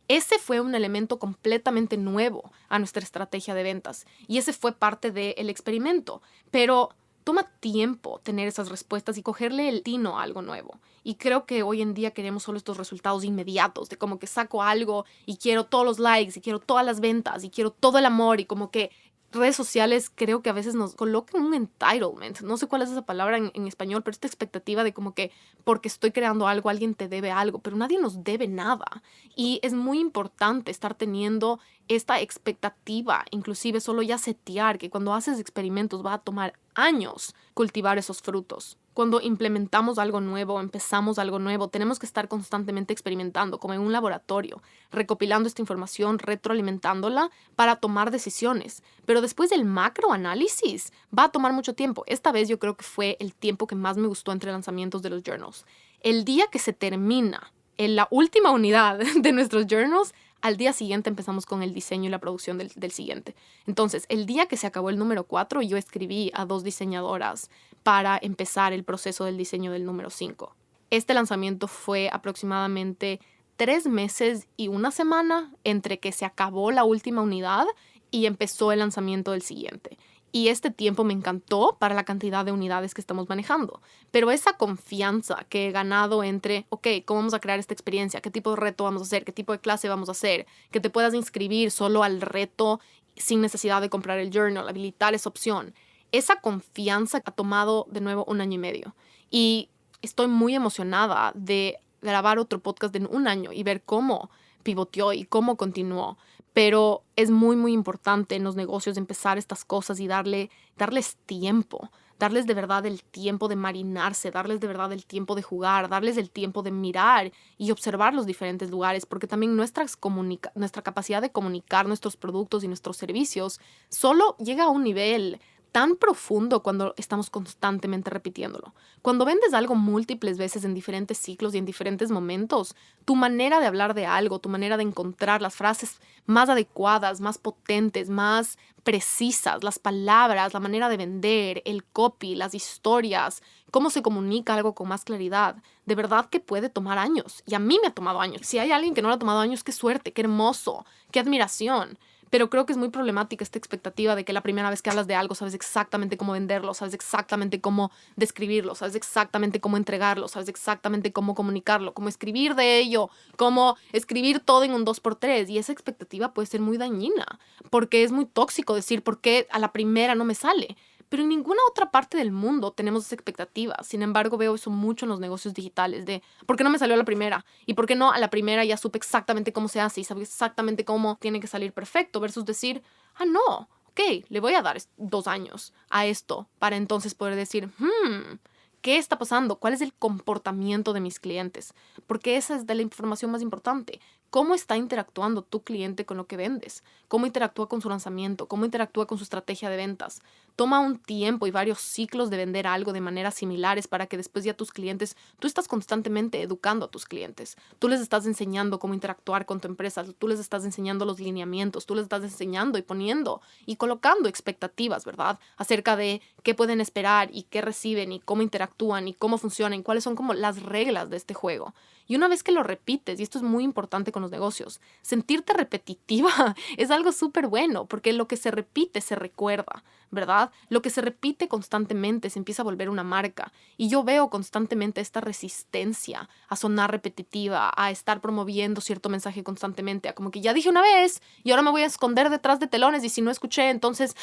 Ese fue un elemento completamente nuevo a nuestra estrategia de ventas y ese fue parte del experimento. Pero toma tiempo tener esas respuestas y cogerle el tino a algo nuevo. Y creo que hoy en día queremos solo estos resultados inmediatos, de como que saco algo y quiero todos los likes y quiero todas las ventas y quiero todo el amor y como que redes sociales creo que a veces nos colocan un entitlement. No sé cuál es esa palabra en español, pero esta expectativa de como que porque estoy creando algo, alguien te debe algo, pero nadie nos debe nada. Y es muy importante estar teniendo esta expectativa, inclusive solo ya setear que cuando haces experimentos va a tomar años cultivar esos frutos. Cuando implementamos algo nuevo, empezamos algo nuevo, tenemos que estar constantemente experimentando, como en un laboratorio, recopilando esta información, retroalimentándola para tomar decisiones. Pero después del macroanálisis va a tomar mucho tiempo. Esta vez yo creo que fue el tiempo que más me gustó entre lanzamientos de los journals. El día que se termina en la última unidad de nuestros journals, al día siguiente empezamos con el diseño y la producción del siguiente. Entonces, el día que se acabó el número 4, yo escribí a 2 diseñadoras para empezar el proceso del diseño del número 5. Este lanzamiento fue aproximadamente 3 meses y una semana entre que se acabó la última unidad y empezó el lanzamiento del siguiente. Y este tiempo me encantó para la cantidad de unidades que estamos manejando. Pero esa confianza que he ganado entre, ok, ¿cómo vamos a crear esta experiencia? ¿Qué tipo de reto vamos a hacer? ¿Qué tipo de clase vamos a hacer? Que te puedas inscribir solo al reto sin necesidad de comprar el journal, habilitar esa opción. Esa confianza ha tomado de nuevo 1 año y medio. Y estoy muy emocionada de grabar otro podcast en 1 año y ver cómo pivoteó y cómo continuó. Pero es muy, muy importante en los negocios empezar estas cosas y darles tiempo, darles de verdad el tiempo de marinarse, darles de verdad el tiempo de jugar, darles el tiempo de mirar y observar los diferentes lugares, porque también nuestra capacidad de comunicar nuestros productos y nuestros servicios solo llega a un nivel tan profundo cuando estamos constantemente repitiéndolo. Cuando vendes algo múltiples veces en diferentes ciclos y en diferentes momentos, tu manera de hablar de algo, tu manera de encontrar las frases más adecuadas, más potentes, más precisas, las palabras, la manera de vender, el copy, las historias, cómo se comunica algo con más claridad, de verdad que puede tomar años. Y a mí me ha tomado años. Si hay alguien que no lo ha tomado años, qué suerte, qué hermoso, qué admiración. Pero creo que es muy problemática esta expectativa de que la primera vez que hablas de algo sabes exactamente cómo venderlo, sabes exactamente cómo describirlo, sabes exactamente cómo entregarlo, sabes exactamente cómo comunicarlo, cómo escribir de ello, cómo escribir todo en un 2x3. Y esa expectativa puede ser muy dañina, porque es muy tóxico decir por qué a la primera no me sale. Pero en ninguna otra parte del mundo tenemos esa expectativa. Sin embargo, veo eso mucho en los negocios digitales de ¿por qué no me salió a la primera? ¿Y por qué no a la primera ya supe exactamente cómo se hace y sabía exactamente cómo tiene que salir perfecto? Versus decir, no, ok, le voy a dar 2 años a esto para entonces poder decir, ¿qué está pasando? ¿Cuál es el comportamiento de mis clientes? Porque esa es de la información más importante. ¿Cómo está interactuando tu cliente con lo que vendes? ¿Cómo interactúa con su lanzamiento? ¿Cómo interactúa con su estrategia de ventas? Toma un tiempo y varios ciclos de vender algo de maneras similares para que después ya tus clientes, tú estás constantemente educando a tus clientes. Tú les estás enseñando cómo interactuar con tu empresa, tú les estás enseñando los lineamientos, tú les estás enseñando y poniendo y colocando expectativas, ¿verdad? Acerca de qué pueden esperar y qué reciben y cómo interactúan y cómo funcionan, cuáles son como las reglas de este juego. Y una vez que lo repites, y esto es muy importante con los negocios, sentirte repetitiva es algo súper bueno, porque lo que se repite se recuerda, ¿verdad? Lo que se repite constantemente se empieza a volver una marca. Y yo veo constantemente esta resistencia a sonar repetitiva, a estar promoviendo cierto mensaje constantemente, a como que ya dije una vez y ahora me voy a esconder detrás de telones y si no escuché, entonces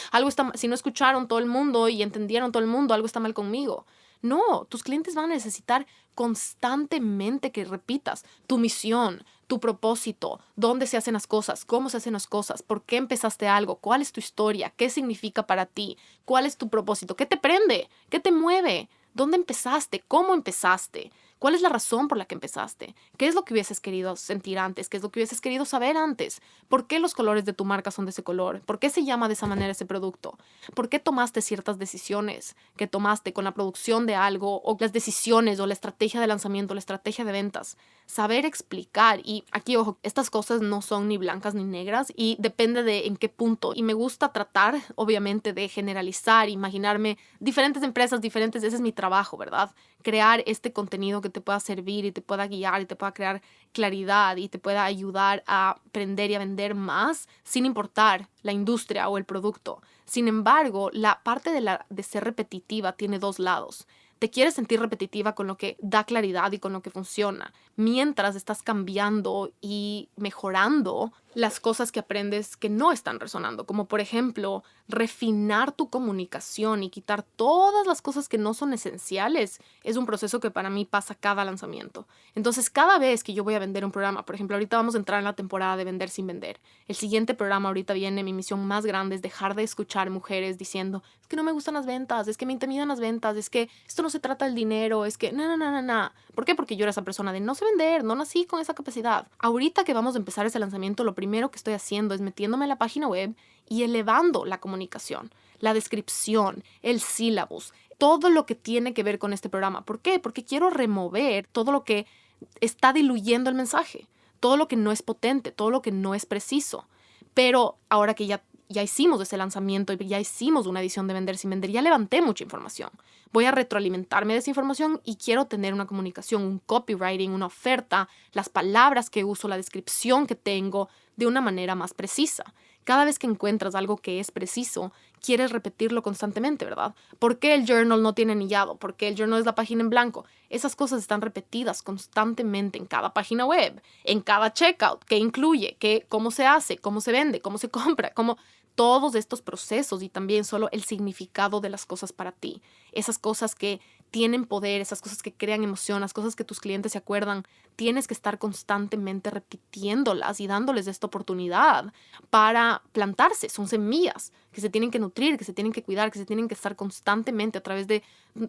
si no escucharon todo el mundo y entendieron todo el mundo, algo está mal conmigo. No, tus clientes van a necesitar constantemente que repitas tu misión, tu propósito, dónde se hacen las cosas, cómo se hacen las cosas, por qué empezaste algo, cuál es tu historia, qué significa para ti, cuál es tu propósito, qué te prende, qué te mueve, dónde empezaste, cómo empezaste. ¿Cuál es la razón por la que empezaste? ¿Qué es lo que hubieses querido sentir antes? ¿Qué es lo que hubieses querido saber antes? ¿Por qué los colores de tu marca son de ese color? ¿Por qué se llama de esa manera ese producto? ¿Por qué tomaste ciertas decisiones que tomaste con la producción de algo o las decisiones o la estrategia de lanzamiento, la estrategia de ventas? Saber explicar. Y aquí, ojo, estas cosas no son ni blancas ni negras y depende de en qué punto. Y me gusta tratar, obviamente, de generalizar, imaginarme diferentes empresas, diferentes, ese es mi trabajo, ¿verdad? Crear este contenido que te pueda servir y te pueda guiar y te pueda crear claridad y te pueda ayudar a aprender y a vender más sin importar la industria o el producto. Sin embargo, la parte de ser repetitiva tiene 2 lados. Te quieres sentir repetitiva con lo que da claridad y con lo que funciona, mientras estás cambiando y mejorando las cosas que aprendes que no están resonando, como por ejemplo, refinar tu comunicación y quitar todas las cosas que no son esenciales, es un proceso que para mí pasa cada lanzamiento. Entonces, cada vez que yo voy a vender un programa, por ejemplo, ahorita vamos a entrar en la temporada de vender sin vender. El siguiente programa ahorita viene, mi misión más grande es dejar de escuchar mujeres diciendo, es que no me gustan las ventas, es que me intimidan las ventas, es que esto no se trata del dinero, es que no. ¿Por qué? Porque yo era esa persona de no sé vender, no nací con esa capacidad. Ahorita que vamos a empezar ese lanzamiento, lo primero que estoy haciendo es metiéndome en la página web y elevando la comunicación, la descripción, el sílabus, todo lo que tiene que ver con este programa. ¿Por qué? Porque quiero remover todo lo que está diluyendo el mensaje, todo lo que no es potente, todo lo que no es preciso. Pero ahora que ya hicimos ese lanzamiento y ya hicimos una edición de Vender sin Vender, ya levanté mucha información. Voy a retroalimentarme de esa información y quiero tener una comunicación, un copywriting, una oferta, las palabras que uso, la descripción que tengo de una manera más precisa. Cada vez que encuentras algo que es preciso, quieres repetirlo constantemente, ¿verdad? ¿Por qué el journal no tiene anillado? ¿Por qué el journal es la página en blanco? Esas cosas están repetidas constantemente en cada página web, en cada checkout, qué incluye, cómo se hace, cómo se vende, cómo se compra, cómo todos estos procesos y también solo el significado de las cosas para ti. Esas cosas que tienen poder, esas cosas que crean emoción, las cosas que tus clientes se acuerdan, tienes que estar constantemente repitiéndolas y dándoles esta oportunidad para plantarse. Son semillas que se tienen que nutrir, que se tienen que cuidar, que se tienen que estar constantemente a través de...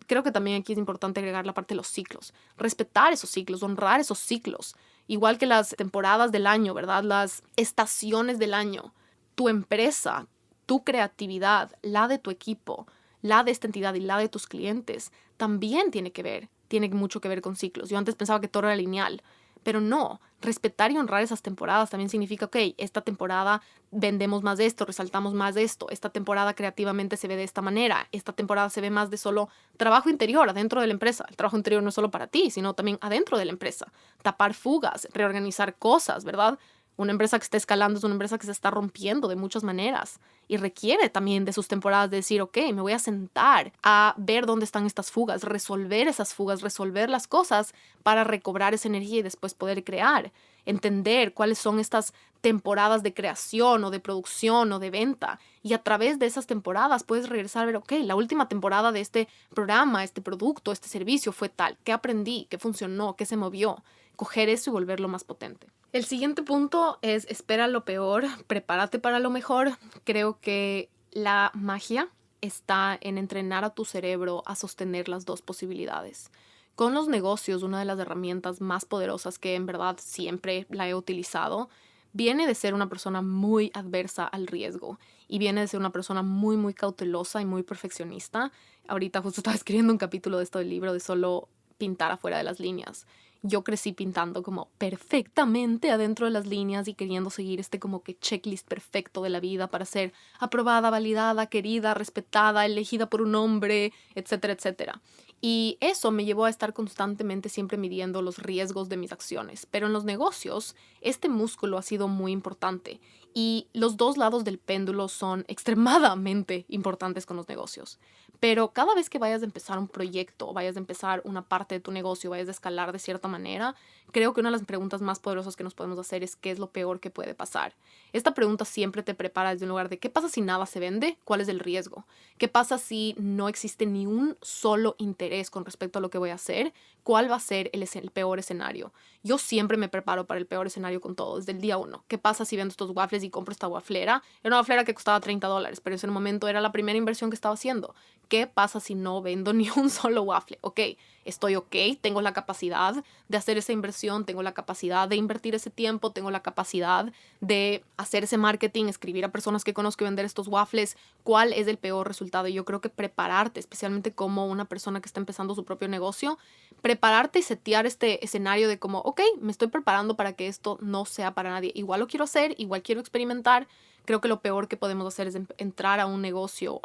Creo que también aquí es importante agregar la parte de los ciclos. Respetar esos ciclos, honrar esos ciclos. Igual que las temporadas del año, ¿verdad? Las estaciones del año. Tu empresa, tu creatividad, la de tu equipo, la de esta entidad y la de tus clientes también tiene mucho que ver con ciclos. Yo antes pensaba que todo era lineal, pero no. Respetar y honrar esas temporadas también significa, ok, esta temporada vendemos más de esto, resaltamos más de esto, esta temporada creativamente se ve de esta manera, esta temporada se ve más de solo trabajo interior adentro de la empresa. El trabajo interior no es solo para ti, sino también adentro de la empresa. Tapar fugas, reorganizar cosas, ¿verdad? Una empresa que está escalando es una empresa que se está rompiendo de muchas maneras y requiere también de sus temporadas de decir, ok, me voy a sentar a ver dónde están estas fugas, resolver esas fugas, resolver las cosas para recobrar esa energía y después poder crear. Entender cuáles son estas temporadas de creación o de producción o de venta. Y a través de esas temporadas puedes regresar a ver, ok, la última temporada de este programa, este producto, este servicio fue tal. ¿Qué aprendí? ¿Qué funcionó? ¿Qué se movió? Coger eso y volverlo más potente. El siguiente punto es espera lo peor, prepárate para lo mejor. Creo que la magia está en entrenar a tu cerebro a sostener las dos posibilidades. Con los negocios, una de las herramientas más poderosas que en verdad siempre la he utilizado, viene de ser una persona muy adversa al riesgo y viene de ser una persona muy, muy cautelosa y muy perfeccionista. Ahorita justo estaba escribiendo un capítulo de esto del libro de solo pintar afuera de las líneas. Yo crecí pintando como perfectamente adentro de las líneas y queriendo seguir este como que checklist perfecto de la vida para ser aprobada, validada, querida, respetada, elegida por un hombre, etcétera, etcétera. Y eso me llevó a estar constantemente siempre midiendo los riesgos de mis acciones. Pero en los negocios, este músculo ha sido muy importante y los dos lados del péndulo son extremadamente importantes con los negocios. Pero cada vez que vayas a empezar un proyecto, vayas a empezar una parte de tu negocio, vayas a escalar de cierta manera, creo que una de las preguntas más poderosas que nos podemos hacer es ¿qué es lo peor que puede pasar? Esta pregunta siempre te prepara desde un lugar de ¿qué pasa si nada se vende? ¿Cuál es el riesgo? ¿Qué pasa si no existe ni un solo interés con respecto a lo que voy a hacer? ¿Cuál va a ser el peor escenario? Yo siempre me preparo para el peor escenario con todo, desde el día uno. ¿Qué pasa si vendo estos waffles y compro esta waflera? Era una waflera que costaba $30, pero en ese momento era la primera inversión que estaba haciendo. ¿Qué pasa si no vendo ni un solo waffle? Ok, estoy ok, tengo la capacidad de hacer esa inversión, tengo la capacidad de invertir ese tiempo, tengo la capacidad de hacer ese marketing, escribir a personas que conozco y vender estos waffles. ¿Cuál es el peor resultado? Y yo creo que prepararte, especialmente como una persona que está empezando su propio negocio, prepararte y setear este escenario de como, ok, me estoy preparando para que esto no sea para nadie. Igual lo quiero hacer, igual quiero experimentar. Creo que lo peor que podemos hacer es entrar a un negocio,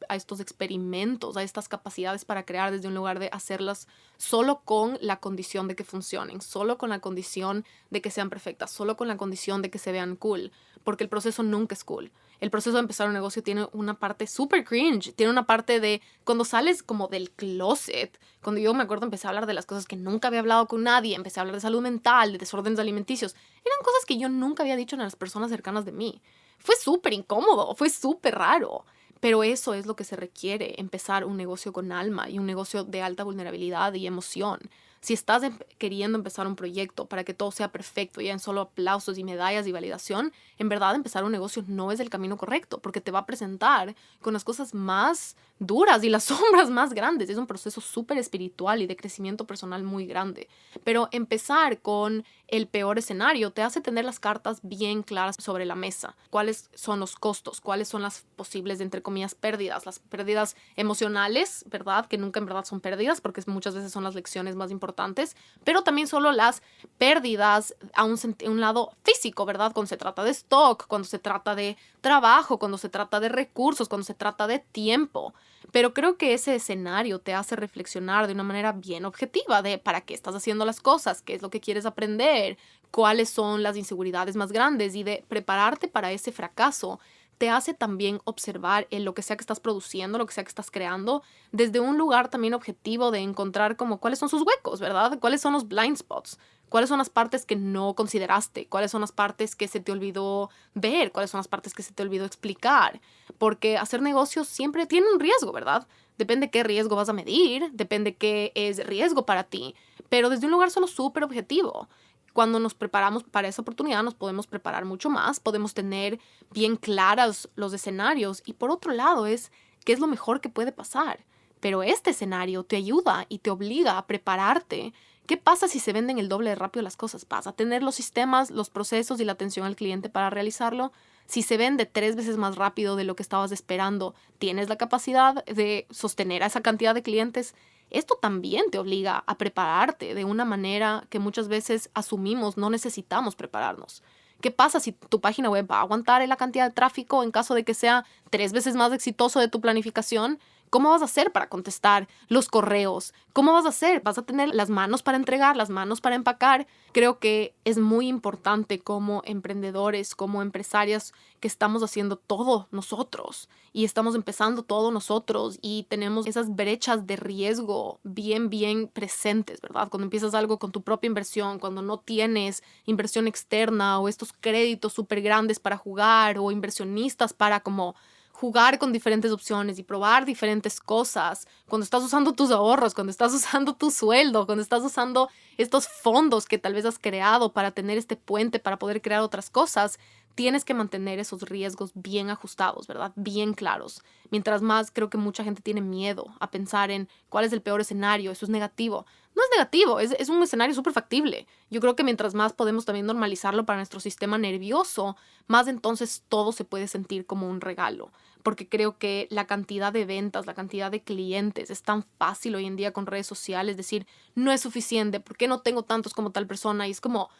a estos experimentos, a estas capacidades para crear desde un lugar de hacerlas solo con la condición de que funcionen, solo con la condición de que sean perfectas, solo con la condición de que se vean cool, porque el proceso nunca es cool. El proceso de empezar un negocio tiene una parte súper cringe, tiene una parte de cuando sales como del closet. Cuando yo me acuerdo empecé a hablar de las cosas que nunca había hablado con nadie, empecé a hablar de salud mental, de desórdenes alimenticios, eran cosas que yo nunca había dicho a las personas cercanas de mí. Fue súper incómodo, fue súper raro, pero eso es lo que se requiere, empezar un negocio con alma y un negocio de alta vulnerabilidad y emoción. Si estás queriendo empezar un proyecto para que todo sea perfecto y en solo aplausos y medallas y validación, en verdad empezar un negocio no es el camino correcto, porque te va a presentar con las cosas más duras y las sombras más grandes. Es un proceso súper espiritual y de crecimiento personal muy grande. Pero empezar con el peor escenario te hace tener las cartas bien claras sobre la mesa. ¿Cuáles son los costos? ¿Cuáles son las posibles, entre comillas, pérdidas? Las pérdidas emocionales, ¿verdad? Que nunca en verdad son pérdidas, porque muchas veces son las lecciones más importantes, pero también solo las pérdidas a un lado físico, ¿verdad? Cuando se trata de stock, cuando se trata de trabajo, cuando se trata de recursos, cuando se trata de tiempo. Pero creo que ese escenario te hace reflexionar de una manera bien objetiva de para qué estás haciendo las cosas, qué es lo que quieres aprender, cuáles son las inseguridades más grandes, y de prepararte para ese fracaso te hace también observar en lo que sea que estás produciendo, lo que sea que estás creando, desde un lugar también objetivo de encontrar como cuáles son sus huecos, ¿verdad? ¿Cuáles son los blind spots? ¿Cuáles son las partes que no consideraste? ¿Cuáles son las partes que se te olvidó ver? ¿Cuáles son las partes que se te olvidó explicar? Porque hacer negocios siempre tiene un riesgo, ¿verdad? Depende qué riesgo vas a medir, depende qué es riesgo para ti, pero desde un lugar solo súper objetivo. Cuando nos preparamos para esa oportunidad, nos podemos preparar mucho más, podemos tener bien claros los escenarios, y por otro lado es qué es lo mejor que puede pasar. Pero este escenario te ayuda y te obliga a prepararte. ¿Qué pasa si se venden el doble de rápido las cosas? ¿Vas a tener los sistemas, los procesos y la atención al cliente para realizarlo? Si se vende 3 veces más rápido de lo que estabas esperando, ¿tienes la capacidad de sostener a esa cantidad de clientes? Esto también te obliga a prepararte de una manera que muchas veces asumimos no necesitamos prepararnos. ¿Qué pasa si tu página web va a aguantar la cantidad de tráfico en caso de que sea 3 veces más exitoso de tu planificación? ¿Cómo vas a hacer para contestar los correos? ¿Cómo vas a hacer? ¿Vas a tener las manos para entregar, las manos para empacar? Creo que es muy importante como emprendedores, como empresarias, que estamos haciendo todo nosotros y estamos empezando todo nosotros y tenemos esas brechas de riesgo bien presentes, ¿verdad? Cuando empiezas algo con tu propia inversión, cuando no tienes inversión externa o estos créditos súper grandes para jugar, o inversionistas para como jugar con diferentes opciones y probar diferentes cosas, cuando estás usando tus ahorros, cuando estás usando tu sueldo, cuando estás usando estos fondos que tal vez has creado para tener este puente para poder crear otras cosas, tienes que mantener esos riesgos bien ajustados, ¿verdad? Bien claros. Mientras más, creo que mucha gente tiene miedo a pensar en cuál es el peor escenario, eso es negativo. No es negativo, es un escenario súper factible. Yo creo que mientras más podemos también normalizarlo para nuestro sistema nervioso, más entonces todo se puede sentir como un regalo. Porque creo que la cantidad de ventas, la cantidad de clientes, es tan fácil hoy en día con redes sociales decir, no es suficiente, ¿por qué no tengo tantos como tal persona? Y es como,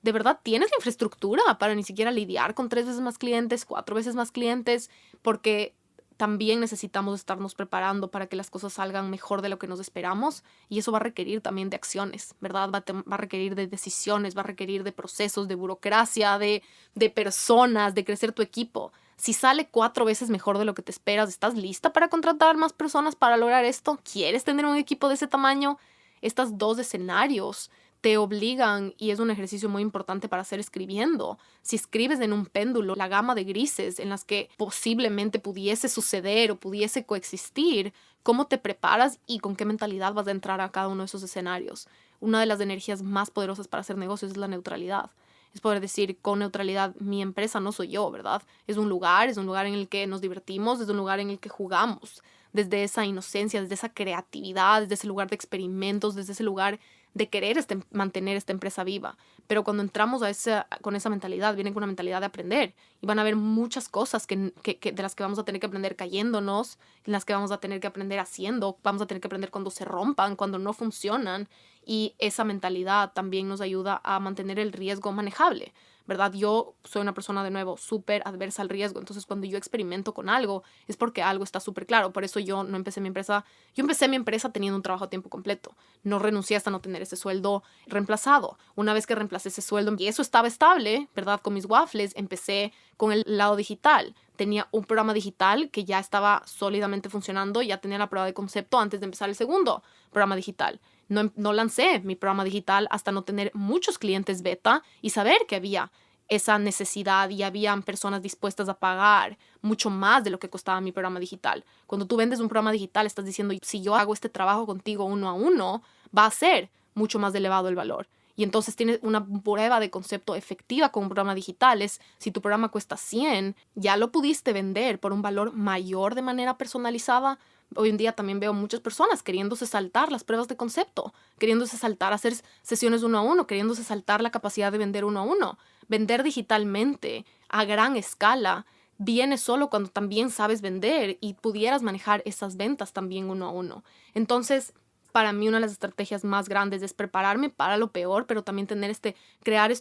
¿de verdad tienes la infraestructura para ni siquiera lidiar con 3 veces más clientes, 4 veces más clientes? Porque también necesitamos estarnos preparando para que las cosas salgan mejor de lo que nos esperamos, y eso va a requerir también de acciones, ¿verdad? Va a requerir de decisiones, va a requerir de procesos, de burocracia, de personas, de crecer tu equipo. Si sale 4 veces mejor de lo que te esperas, ¿estás lista para contratar más personas para lograr esto? ¿Quieres tener un equipo de ese tamaño? Estos 2 escenarios te obligan, y es un ejercicio muy importante para hacer escribiendo. Si escribes en un péndulo la gama de grises en las que posiblemente pudiese suceder o pudiese coexistir, ¿cómo te preparas y con qué mentalidad vas a entrar a cada uno de esos escenarios? Una de las energías más poderosas para hacer negocios es la neutralidad. Es poder decir con neutralidad, mi empresa no soy yo, ¿verdad? Es un lugar en el que nos divertimos, es un lugar en el que jugamos, desde esa inocencia, desde esa creatividad, desde ese lugar de experimentos, desde ese lugar de querer mantener esta empresa viva. Pero cuando entramos con esa mentalidad, vienen con una mentalidad de aprender, y van a haber muchas cosas de las que vamos a tener que aprender cayéndonos, en las que vamos a tener que aprender haciendo, vamos a tener que aprender cuando se rompan, cuando no funcionan, y esa mentalidad también nos ayuda a mantener el riesgo manejable, ¿verdad? Yo soy una persona, de nuevo, súper adversa al riesgo. Entonces, cuando yo experimento con algo, es porque algo está súper claro. Por eso yo no empecé mi empresa. Yo empecé mi empresa teniendo un trabajo a tiempo completo. No renuncié hasta no tener ese sueldo reemplazado. Una vez que reemplacé ese sueldo y eso estaba estable, ¿verdad? Con mis waffles, empecé con el lado digital. Tenía un programa digital que ya estaba sólidamente funcionando. Ya tenía la prueba de concepto antes de empezar el segundo programa digital. No lancé mi programa digital hasta no tener muchos clientes beta y saber que había esa necesidad y habían personas dispuestas a pagar mucho más de lo que costaba mi programa digital. Cuando tú vendes un programa digital, estás diciendo, si yo hago este trabajo contigo uno a uno, va a ser mucho más elevado el valor. Y entonces tienes una prueba de concepto efectiva con un programa digital. Si tu programa cuesta 100, ya lo pudiste vender por un valor mayor de manera personalizada. Hoy en día también veo muchas personas queriéndose saltar las pruebas de concepto, queriéndose saltar hacer sesiones 1-a-1, queriéndose saltar la capacidad de vender 1-a-1. Vender digitalmente a gran escala viene solo cuando también sabes vender y pudieras manejar esas ventas también 1-a-1. Entonces, para mí una de las estrategias más grandes es prepararme para lo peor, pero también crear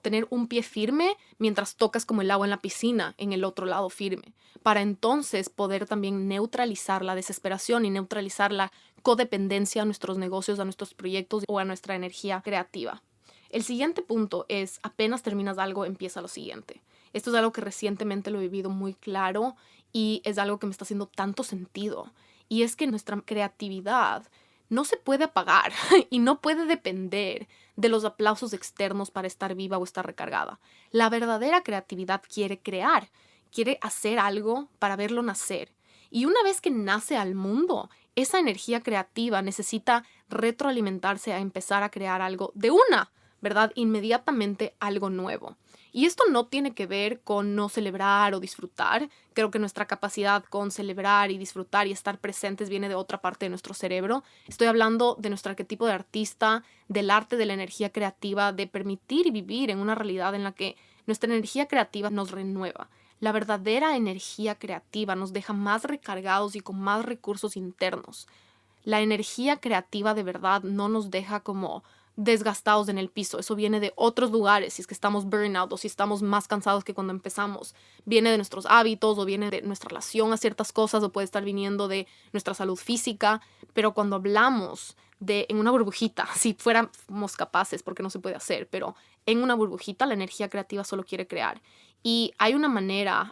tener un pie firme mientras tocas como el agua en la piscina en el otro lado firme, para entonces poder también neutralizar la desesperación y neutralizar la codependencia a nuestros negocios, a nuestros proyectos o a nuestra energía creativa. El siguiente punto es, apenas terminas algo, empieza lo siguiente. Esto es algo que recientemente lo he vivido muy claro y es algo que me está haciendo tanto sentido. Y es que nuestra creatividad no se puede apagar y no puede depender de los aplausos externos para estar viva o estar recargada. La verdadera creatividad quiere crear, quiere hacer algo para verlo nacer. Y una vez que nace al mundo, esa energía creativa necesita retroalimentarse a empezar a crear algo de una, ¿verdad? Inmediatamente algo nuevo. Y esto no tiene que ver con no celebrar o disfrutar. Creo que nuestra capacidad con celebrar y disfrutar y estar presentes viene de otra parte de nuestro cerebro. Estoy hablando de nuestro arquetipo de artista, del arte, de la energía creativa, de permitir y vivir en una realidad en la que nuestra energía creativa nos renueva. La verdadera energía creativa nos deja más recargados y con más recursos internos. La energía creativa de verdad no nos deja como desgastados en el piso. Eso viene de otros lugares, si es que estamos burnout o si estamos más cansados que cuando empezamos. Viene de nuestros hábitos o viene de nuestra relación a ciertas cosas o puede estar viniendo de nuestra salud física. Pero cuando hablamos en una burbujita, si fuéramos capaces, porque no se puede hacer, pero en una burbujita la energía creativa solo quiere crear. Y hay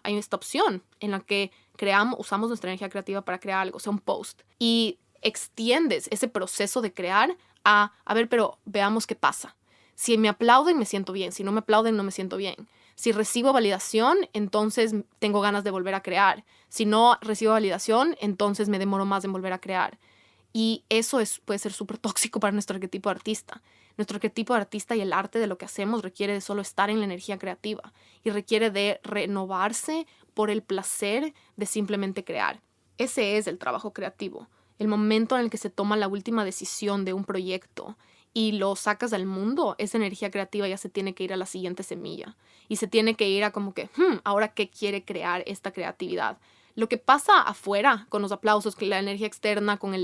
esta opción en la que usamos nuestra energía creativa para crear algo, sea un post. Y extiendes ese proceso de crear a ver, pero veamos qué pasa. Si me aplauden, me siento bien. Si no me aplauden, no me siento bien. Si recibo validación, entonces tengo ganas de volver a crear. Si no recibo validación, entonces me demoro más en volver a crear. Y eso puede ser súper tóxico para nuestro arquetipo de artista. Nuestro arquetipo de artista y el arte de lo que hacemos requiere de solo estar en la energía creativa y requiere de renovarse por el placer de simplemente crear. Ese es el trabajo creativo. El momento en el que se toma la última decisión de un proyecto y lo sacas al mundo, esa energía creativa ya se tiene que ir a la siguiente semilla. Y se tiene que ir a como que, ¿ahora qué quiere crear esta creatividad? Lo que pasa afuera con los aplausos, con la energía externa, con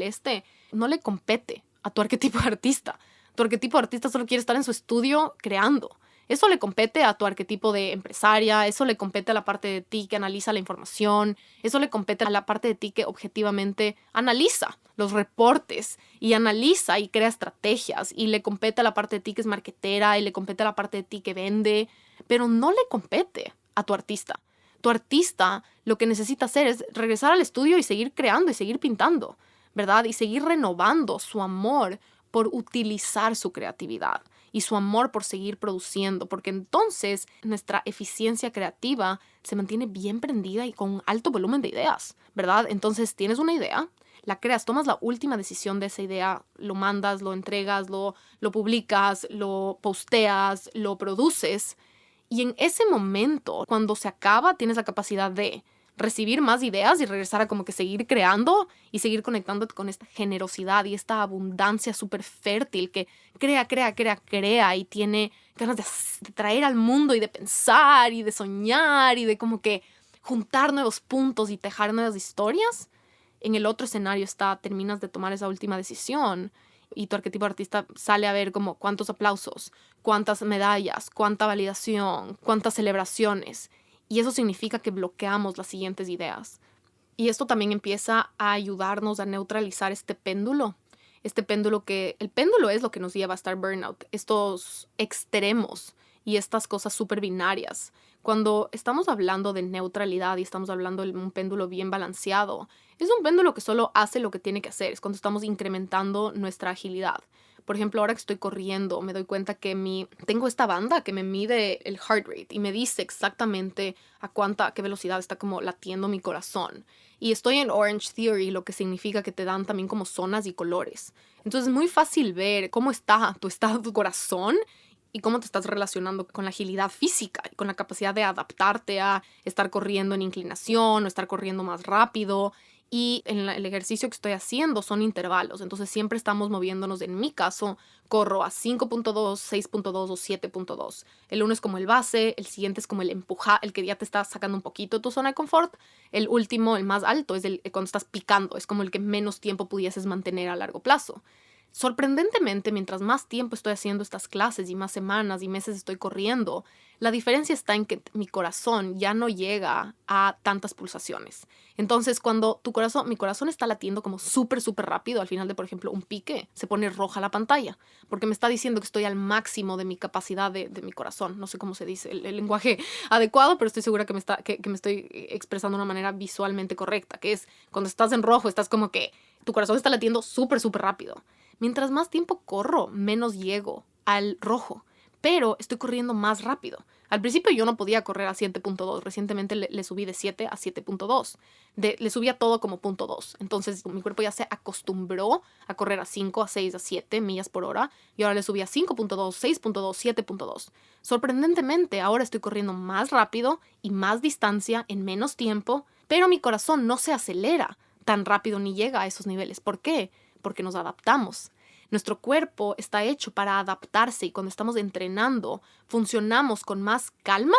no le compete a tu arquetipo de artista. Tu arquetipo de artista solo quiere estar en su estudio creando. Eso le compete a tu arquetipo de empresaria, eso le compete a la parte de ti que analiza la información, eso le compete a la parte de ti que objetivamente analiza los reportes y analiza y crea estrategias, y le compete a la parte de ti que es marketera y le compete a la parte de ti que vende, pero no le compete a tu artista. Tu artista lo que necesita hacer es regresar al estudio y seguir creando y seguir pintando, ¿verdad? Y seguir renovando su amor por utilizar su creatividad y su amor por seguir produciendo, porque entonces nuestra eficiencia creativa se mantiene bien prendida y con un alto volumen de ideas, ¿verdad? Entonces tienes una idea, la creas, tomas la última decisión de esa idea, lo mandas, lo entregas, lo publicas, lo posteas, lo produces, y en ese momento, cuando se acaba, tienes la capacidad de recibir más ideas y regresar a como que seguir creando y seguir conectándote con esta generosidad y esta abundancia súper fértil que crea y tiene ganas de traer al mundo y de pensar y de soñar y de como que juntar nuevos puntos y tejer nuevas historias. En el otro escenario terminas de tomar esa última decisión y tu arquetipo de artista sale a ver como cuántos aplausos, cuántas medallas, cuánta validación, cuántas celebraciones. Y eso significa que bloqueamos las siguientes ideas. Y esto también empieza a ayudarnos a neutralizar este péndulo. El péndulo es lo que nos lleva a estar burnout. Estos extremos y estas cosas súper binarias. Cuando estamos hablando de neutralidad y estamos hablando de un péndulo bien balanceado, es un péndulo que solo hace lo que tiene que hacer. Es cuando estamos incrementando nuestra agilidad. Por ejemplo, ahora que estoy corriendo, me doy cuenta que tengo esta banda que me mide el heart rate y me dice exactamente a qué velocidad está como latiendo mi corazón. Y estoy en Orange Theory, lo que significa que te dan también como zonas y colores. Entonces es muy fácil ver cómo está tu estado de tu corazón y cómo te estás relacionando con la agilidad física y con la capacidad de adaptarte a estar corriendo en inclinación o estar corriendo más rápido. Y el ejercicio que estoy haciendo son intervalos, entonces siempre estamos moviéndonos. En mi caso, corro a 5.2, 6.2 o 7.2. El uno es como el base, el siguiente es como el empujar, el que ya te está sacando un poquito de tu zona de confort. El último, el más alto, es cuando estás picando, es como el que menos tiempo pudieses mantener a largo plazo. Sorprendentemente, mientras más tiempo estoy haciendo estas clases y más semanas y meses estoy corriendo, la diferencia está en que mi corazón ya no llega a tantas pulsaciones. Entonces, cuando mi corazón está latiendo como súper, súper rápido, al final de, por ejemplo, un pique, se pone roja la pantalla, porque me está diciendo que estoy al máximo de mi capacidad de mi corazón. No sé cómo se dice el lenguaje adecuado, pero estoy segura que me estoy expresando de una manera visualmente correcta, que es cuando estás en rojo, estás como que tu corazón está latiendo súper, súper rápido. Mientras más tiempo corro, menos llego al rojo, pero estoy corriendo más rápido. Al principio yo no podía correr a 7.2, recientemente le subí de 7 a 7.2, le subí a todo como 0.2, entonces mi cuerpo ya se acostumbró a correr a 5, a 6, a 7 millas por hora, y ahora le subí a 5.2, 6.2, 7.2. Sorprendentemente, ahora estoy corriendo más rápido y más distancia en menos tiempo, pero mi corazón no se acelera tan rápido ni llega a esos niveles. ¿Por qué? Porque nos adaptamos. Nuestro cuerpo está hecho para adaptarse y cuando estamos entrenando funcionamos con más calma,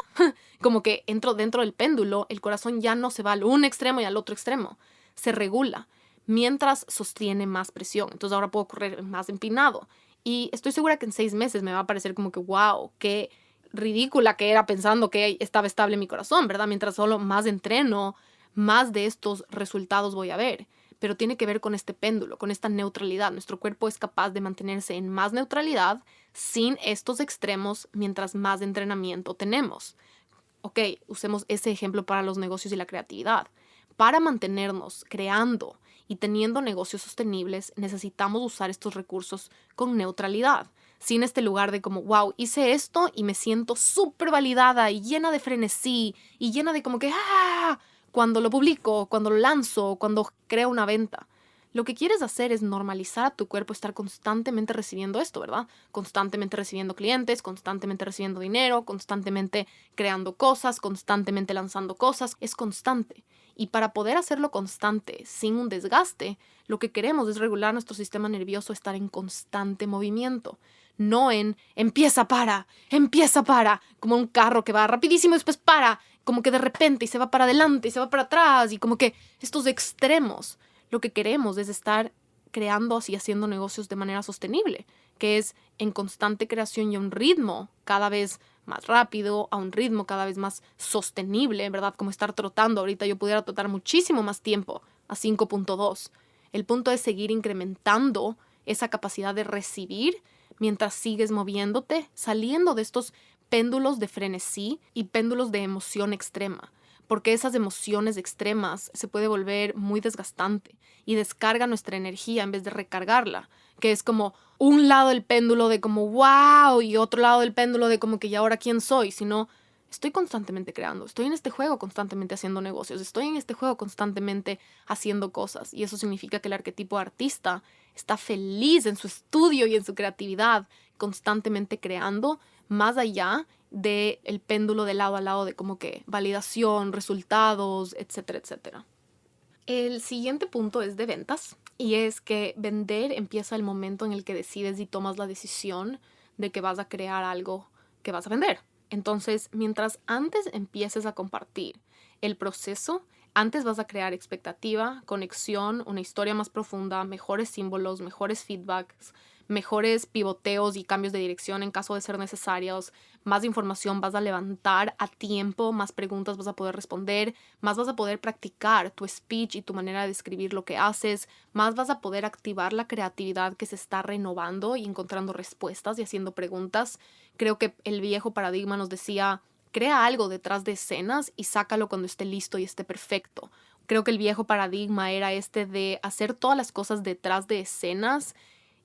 como que dentro del péndulo el corazón ya no se va al un extremo y al otro extremo, se regula mientras sostiene más presión. Entonces ahora puedo correr más empinado y estoy segura que en 6 meses me va a parecer como que wow, qué ridícula que era pensando que estaba estable mi corazón, ¿verdad? Mientras solo más entreno, más de estos resultados voy a ver. Pero tiene que ver con este péndulo, con esta neutralidad. Nuestro cuerpo es capaz de mantenerse en más neutralidad sin estos extremos mientras más entrenamiento tenemos. Ok, usemos ese ejemplo para los negocios y la creatividad. Para mantenernos creando y teniendo negocios sostenibles, necesitamos usar estos recursos con neutralidad, sin este lugar de como, wow, hice esto y me siento súper validada y llena de frenesí y llena de como que, cuando lo publico, cuando lo lanzo, cuando creo una venta. Lo que quieres hacer es normalizar a tu cuerpo estar constantemente recibiendo esto, ¿verdad? Constantemente recibiendo clientes, constantemente recibiendo dinero, constantemente creando cosas, constantemente lanzando cosas. Es constante. Y para poder hacerlo constante, sin un desgaste, lo que queremos es regular nuestro sistema nervioso, estar en constante movimiento. No en empieza, para, como un carro que va rapidísimo y después para, como que de repente y se va para adelante y se va para atrás y como que estos extremos. Lo que queremos es estar creando y haciendo negocios de manera sostenible, que es en constante creación y a un ritmo cada vez más rápido, a un ritmo cada vez más sostenible, ¿verdad? Como estar trotando. Ahorita yo pudiera trotar muchísimo más tiempo a 5.2. El punto es seguir incrementando esa capacidad de recibir mientras sigues moviéndote, saliendo de estos péndulos de frenesí y péndulos de emoción extrema, porque esas emociones extremas se puede volver muy desgastante y descarga nuestra energía en vez de recargarla, que es como un lado del péndulo de como wow y otro lado del péndulo de como que ya ahora quién soy, sino estoy constantemente creando, estoy en este juego constantemente haciendo negocios, estoy en este juego constantemente haciendo cosas y eso significa que el arquetipo artista está feliz en su estudio y en su creatividad, constantemente creando más allá del péndulo de lado a lado de como que validación, resultados, etcétera, etcétera. El siguiente punto es de ventas y es que vender empieza el momento en el que decides y tomas la decisión de que vas a crear algo que vas a vender. Entonces, mientras antes empieces a compartir el proceso, antes vas a crear expectativa, conexión, una historia más profunda, mejores símbolos, mejores feedbacks, mejores pivoteos y cambios de dirección en caso de ser necesarios, más información vas a levantar a tiempo, más preguntas vas a poder responder, más vas a poder practicar tu speech y tu manera de describir lo que haces, más vas a poder activar la creatividad que se está renovando y encontrando respuestas y haciendo preguntas. Creo que el viejo paradigma nos decía: crea algo detrás de escenas y sácalo cuando esté listo y esté perfecto. Creo que el viejo paradigma era este de hacer todas las cosas detrás de escenas.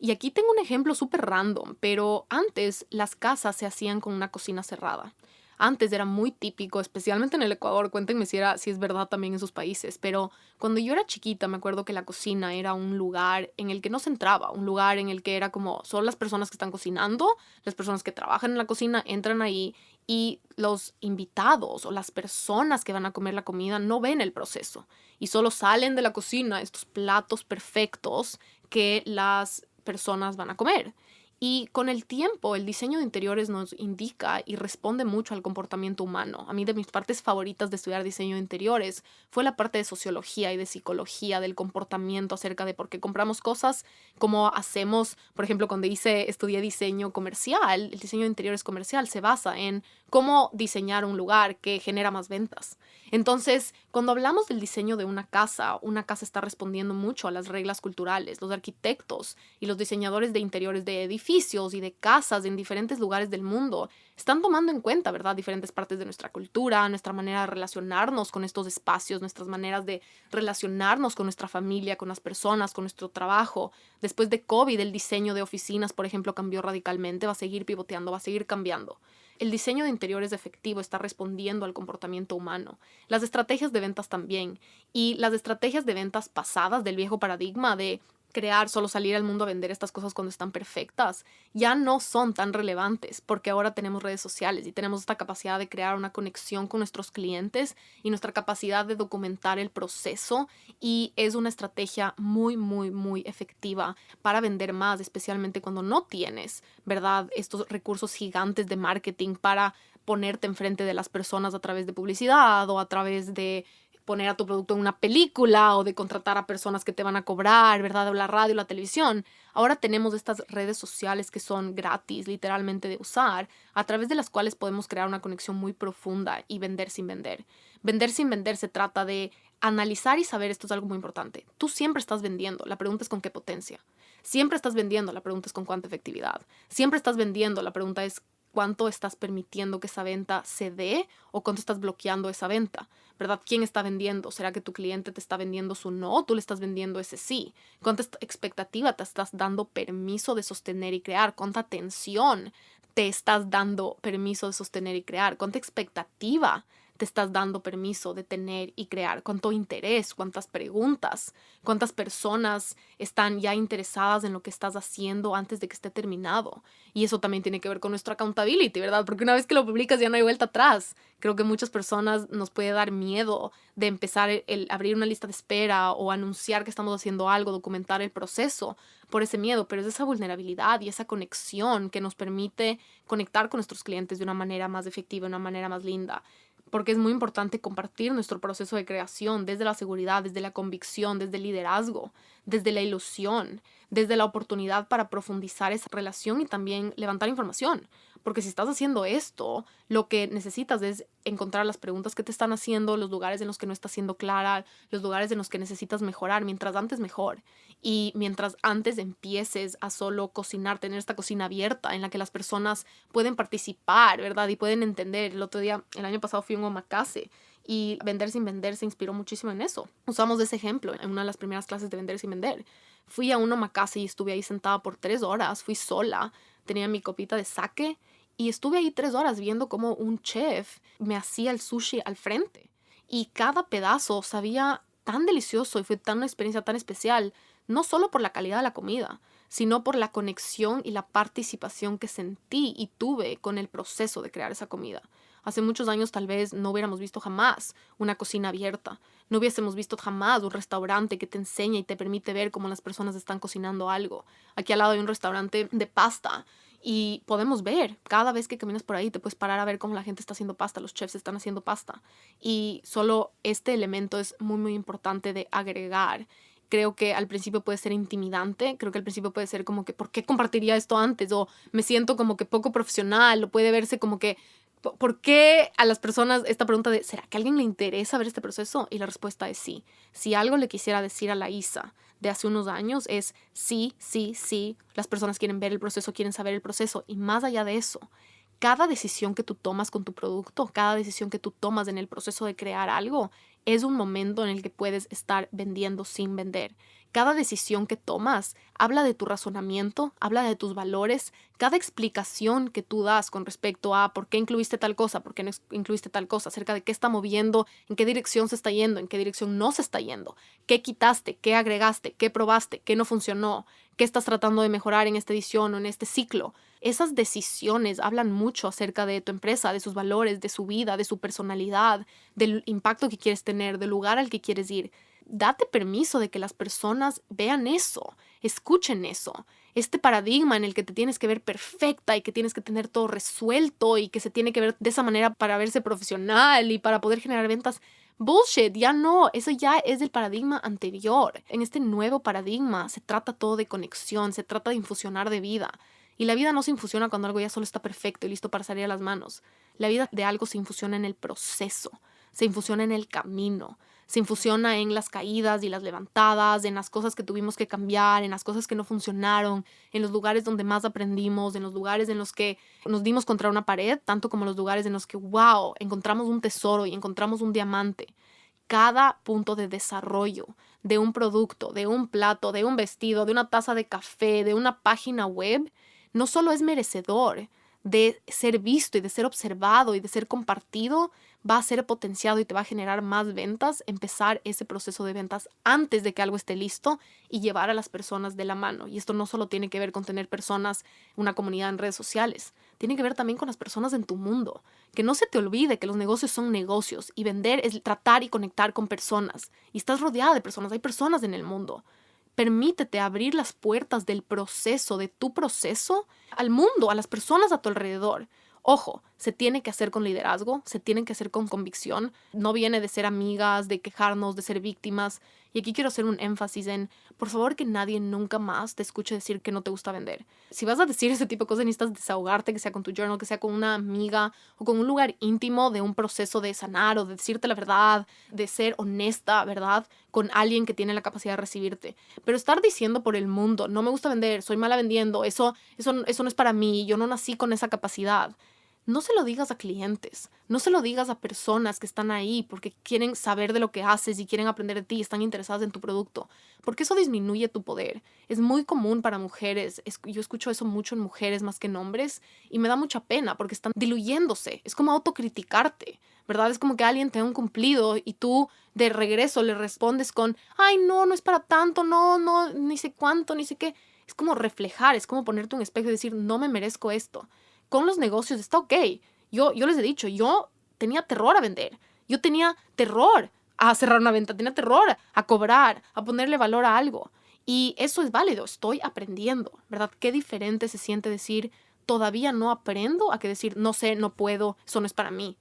Y aquí tengo un ejemplo súper random, pero antes las casas se hacían con una cocina cerrada. Antes era muy típico, especialmente en el Ecuador, cuéntenme si es verdad también en sus países, pero cuando yo era chiquita me acuerdo que la cocina era un lugar en el que no se entraba, un lugar en el que era como solo las personas que están cocinando, las personas que trabajan en la cocina entran ahí y los invitados o las personas que van a comer la comida no ven el proceso y solo salen de la cocina estos platos perfectos que las personas van a comer. Y con el tiempo, el diseño de interiores nos indica y responde mucho al comportamiento humano. A mí, de mis partes favoritas de estudiar diseño de interiores fue la parte de sociología y de psicología del comportamiento acerca de por qué compramos cosas, cómo hacemos. Por ejemplo, cuando estudié diseño comercial, el diseño de interiores comercial se basa en cómo diseñar un lugar que genera más ventas. Entonces, cuando hablamos del diseño de una casa está respondiendo mucho a las reglas culturales. Los arquitectos y los diseñadores de interiores de edificios y de casas en diferentes lugares del mundo están tomando en cuenta, ¿verdad?, diferentes partes de nuestra cultura, nuestra manera de relacionarnos con estos espacios, nuestras maneras de relacionarnos con nuestra familia, con las personas, con nuestro trabajo. Después de COVID, el diseño de oficinas, por ejemplo, cambió radicalmente, va a seguir pivoteando, va a seguir cambiando. El diseño de interiores efectivo está respondiendo al comportamiento humano. Las estrategias de ventas también. Y las estrategias de ventas pasadas del viejo paradigma de crear, solo salir al mundo a vender estas cosas cuando están perfectas, ya no son tan relevantes porque ahora tenemos redes sociales y tenemos esta capacidad de crear una conexión con nuestros clientes y nuestra capacidad de documentar el proceso, y es una estrategia muy, muy, muy efectiva para vender más, especialmente cuando no tienes, ¿verdad?, estos recursos gigantes de marketing para ponerte enfrente de las personas a través de publicidad o a través de poner a tu producto en una película o de contratar a personas que te van a cobrar, ¿verdad?, o la radio, la televisión. Ahora tenemos estas redes sociales que son gratis, literalmente, de usar, a través de las cuales podemos crear una conexión muy profunda y vender sin vender. Vender sin vender se trata de analizar y saber, esto es algo muy importante. Tú siempre estás vendiendo, la pregunta es con qué potencia. Siempre estás vendiendo, la pregunta es con cuánta efectividad. Siempre estás vendiendo, la pregunta es cuánto estás permitiendo que esa venta se dé o cuánto estás bloqueando esa venta, ¿verdad? ¿Quién está vendiendo? ¿Será que tu cliente te está vendiendo su no o tú le estás vendiendo ese sí? ¿Cuánta expectativa te estás dando permiso de sostener y crear? ¿Cuánta atención te estás dando permiso de sostener y crear? ¿Cuánta expectativa te estás dando permiso de tener y crear? ¿Cuánto interés? ¿Cuántas preguntas? ¿Cuántas personas están ya interesadas en lo que estás haciendo antes de que esté terminado? Y eso también tiene que ver con nuestra accountability, ¿verdad? Porque una vez que lo publicas ya no hay vuelta atrás. Creo que muchas personas nos puede dar miedo de empezar el abrir una lista de espera o anunciar que estamos haciendo algo, documentar el proceso por ese miedo, pero es esa vulnerabilidad y esa conexión que nos permite conectar con nuestros clientes de una manera más efectiva, de una manera más linda. Porque es muy importante compartir nuestro proceso de creación desde la seguridad, desde la convicción, desde el liderazgo, desde la ilusión, desde la oportunidad para profundizar esa relación y también levantar información. Porque si estás haciendo esto, lo que necesitas es encontrar las preguntas que te están haciendo, los lugares en los que no estás siendo clara, los lugares en los que necesitas mejorar. Mientras antes, mejor. Y mientras antes empieces a solo cocinar, tener esta cocina abierta en la que las personas pueden participar, ¿verdad? Y pueden entender. El año pasado fui a un omakase y Vender sin Vender se inspiró muchísimo en eso. Usamos ese ejemplo en una de las primeras clases de Vender sin Vender. Fui a un omakase y estuve ahí sentada por 3 horas. Fui sola, tenía mi copita de sake y estuve ahí 3 horas viendo cómo un chef me hacía el sushi al frente. Y cada pedazo sabía tan delicioso y fue una experiencia tan especial, no solo por la calidad de la comida, sino por la conexión y la participación que sentí y tuve con el proceso de crear esa comida. Hace muchos años tal vez no hubiéramos visto jamás una cocina abierta, no hubiésemos visto jamás un restaurante que te enseña y te permite ver cómo las personas están cocinando algo. Aquí al lado hay un restaurante de pasta y podemos ver, cada vez que caminas por ahí te puedes parar a ver cómo la gente está haciendo pasta, los chefs están haciendo pasta. Y solo este elemento es muy, muy importante de agregar Creo que al principio puede ser intimidante, creo que al principio puede ser como que ¿por qué compartiría esto antes? O me siento como que poco profesional, o puede verse como que ¿por qué a las personas esta pregunta de ¿será que a alguien le interesa ver este proceso? Y la respuesta es sí. Si algo le quisiera decir a la Isa de hace unos años es sí, sí, sí, las personas quieren ver el proceso, quieren saber el proceso, y más allá de eso, cada decisión que tú tomas con tu producto, cada decisión que tú tomas en el proceso de crear algo, es un momento en el que puedes estar vendiendo sin vender. Cada decisión que tomas habla de tu razonamiento, habla de tus valores. Cada explicación que tú das con respecto a por qué incluiste tal cosa, por qué no incluiste tal cosa, acerca de qué está moviendo, en qué dirección se está yendo, en qué dirección no se está yendo, qué quitaste, qué agregaste, qué probaste, qué no funcionó, qué estás tratando de mejorar en esta edición o en este ciclo. Esas decisiones hablan mucho acerca de tu empresa, de sus valores, de su vida, de su personalidad, del impacto que quieres tener, del lugar al que quieres ir. Date permiso de que las personas vean eso, escuchen eso. Este paradigma en el que te tienes que ver perfecta y que tienes que tener todo resuelto y que se tiene que ver de esa manera para verse profesional y para poder generar ventas. Bullshit, ya no, eso ya es del paradigma anterior. En este nuevo paradigma se trata todo de conexión, se trata de infusionar de vida. Y la vida no se infusiona cuando algo ya solo está perfecto y listo para salir a las manos. La vida de algo se infusiona en el proceso, se infusiona en el camino, se infusiona en las caídas y las levantadas, en las cosas que tuvimos que cambiar, en las cosas que no funcionaron, en los lugares donde más aprendimos, en los lugares en los que nos dimos contra una pared, tanto como los lugares en los que, wow, encontramos un tesoro y encontramos un diamante. Cada punto de desarrollo de un producto, de un plato, de un vestido, de una taza de café, de una página web, no solo es merecedor de ser visto y de ser observado y de ser compartido, va a ser potenciado y te va a generar más ventas, empezar ese proceso de ventas antes de que algo esté listo y llevar a las personas de la mano. Y esto no solo tiene que ver con tener personas, una comunidad en redes sociales, tiene que ver también con las personas en tu mundo. Que no se te olvide que los negocios son negocios y vender es tratar y conectar con personas. Y estás rodeada de personas, hay personas en el mundo. Permítete abrir las puertas del proceso, de tu proceso, al mundo, a las personas a tu alrededor. Ojo, se tiene que hacer con liderazgo, se tiene que hacer con convicción. No viene de ser amigas, de quejarnos, de ser víctimas. Y aquí quiero hacer un énfasis en, por favor, que nadie nunca más te escuche decir que no te gusta vender. Si vas a decir ese tipo de cosas, necesitas desahogarte, que sea con tu journal, que sea con una amiga o con un lugar íntimo de un proceso de sanar o de decirte la verdad, de ser honesta, ¿verdad? Con alguien que tiene la capacidad de recibirte. Pero estar diciendo por el mundo, no me gusta vender, soy mala vendiendo, eso no es para mí, yo no nací con esa capacidad. No se lo digas a clientes, no se lo digas a personas que están ahí porque quieren saber de lo que haces y quieren aprender de ti, están interesadas en tu producto, porque eso disminuye tu poder. Es muy común para mujeres, yo escucho eso mucho en mujeres más que en hombres y me da mucha pena porque están diluyéndose, es como autocriticarte, ¿verdad? Es como que alguien te da un cumplido y tú de regreso le respondes con, ay, no, no es para tanto, no, no, ni sé cuánto, ni sé qué. Es como reflejar, es como ponerte un espejo y decir, no me merezco esto. Con los negocios está ok. Yo les he dicho, yo tenía terror a vender. Yo tenía terror a cerrar una venta, tenía terror a cobrar, a ponerle valor a algo. Y eso es válido, estoy aprendiendo, ¿verdad? Qué diferente se siente decir, todavía no aprendo, a que decir, no sé, no puedo, eso no es para mí.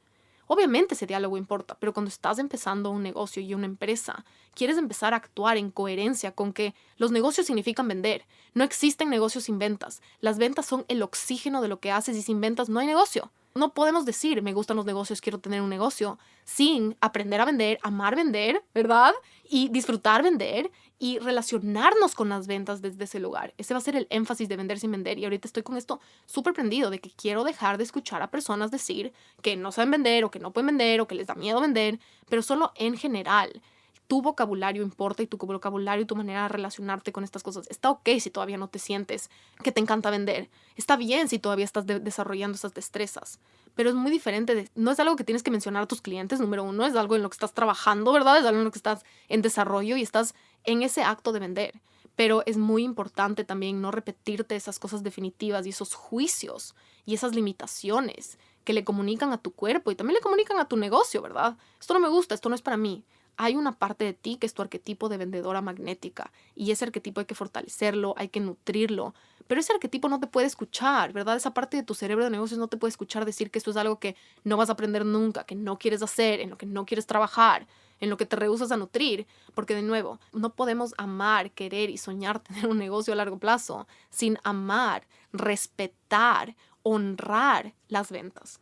Obviamente ese diálogo importa, pero cuando estás empezando un negocio y una empresa, quieres empezar a actuar en coherencia con que los negocios significan vender. No existen negocios sin ventas. Las ventas son el oxígeno de lo que haces y sin ventas no hay negocio. No podemos decir, me gustan los negocios, quiero tener un negocio, sin aprender a vender, amar vender, ¿verdad? Y disfrutar vender y relacionarnos con las ventas desde ese lugar. Ese va a ser el énfasis de vender sin vender. Y ahorita estoy con esto súper prendido de que quiero dejar de escuchar a personas decir que no saben vender o que no pueden vender o que les da miedo vender, pero solo en general. Tu vocabulario importa y tu vocabulario y tu manera de relacionarte con estas cosas. Está ok si todavía no te sientes que te encanta vender. Está bien si todavía estás desarrollando esas destrezas. Pero es muy diferente. No es algo que tienes que mencionar a tus clientes, número uno. Es algo en lo que estás trabajando, ¿verdad? Es algo en lo que estás en desarrollo y estás en ese acto de vender. Pero es muy importante también no repetirte esas cosas definitivas y esos juicios y esas limitaciones que le comunican a tu cuerpo y también le comunican a tu negocio, ¿verdad? Esto no me gusta, esto no es para mí. Hay una parte de ti que es tu arquetipo de vendedora magnética y ese arquetipo hay que fortalecerlo, hay que nutrirlo, pero ese arquetipo no te puede escuchar, ¿verdad? Esa parte de tu cerebro de negocios no te puede escuchar decir que esto es algo que no vas a aprender nunca, que no quieres hacer, en lo que no quieres trabajar. en lo que te rehusas a nutrir, porque de nuevo, no podemos amar, querer y soñar tener un negocio a largo plazo sin amar, respetar, honrar las ventas.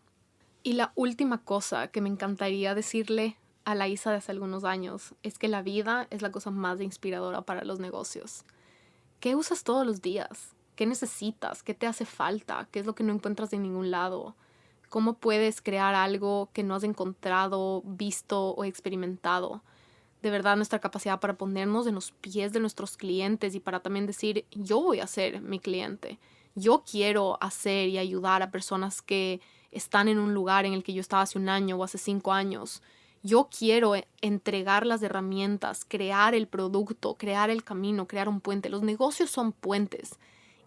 Y la última cosa que me encantaría decirle a la Isa de hace algunos años es que la vida es la cosa más inspiradora para los negocios. ¿Qué usas todos los días? ¿Qué necesitas? ¿Qué te hace falta? ¿Qué es lo que no encuentras en ningún lado? ¿Cómo puedes crear algo que no has encontrado, visto o experimentado? De verdad, nuestra capacidad para ponernos en los pies de nuestros clientes y para también decir, yo voy a ser mi cliente. Yo quiero hacer y ayudar a personas que están en un lugar en el que yo estaba hace un año o hace 5 años. Yo quiero entregar las herramientas, crear el producto, crear el camino, crear un puente. Los negocios son puentes.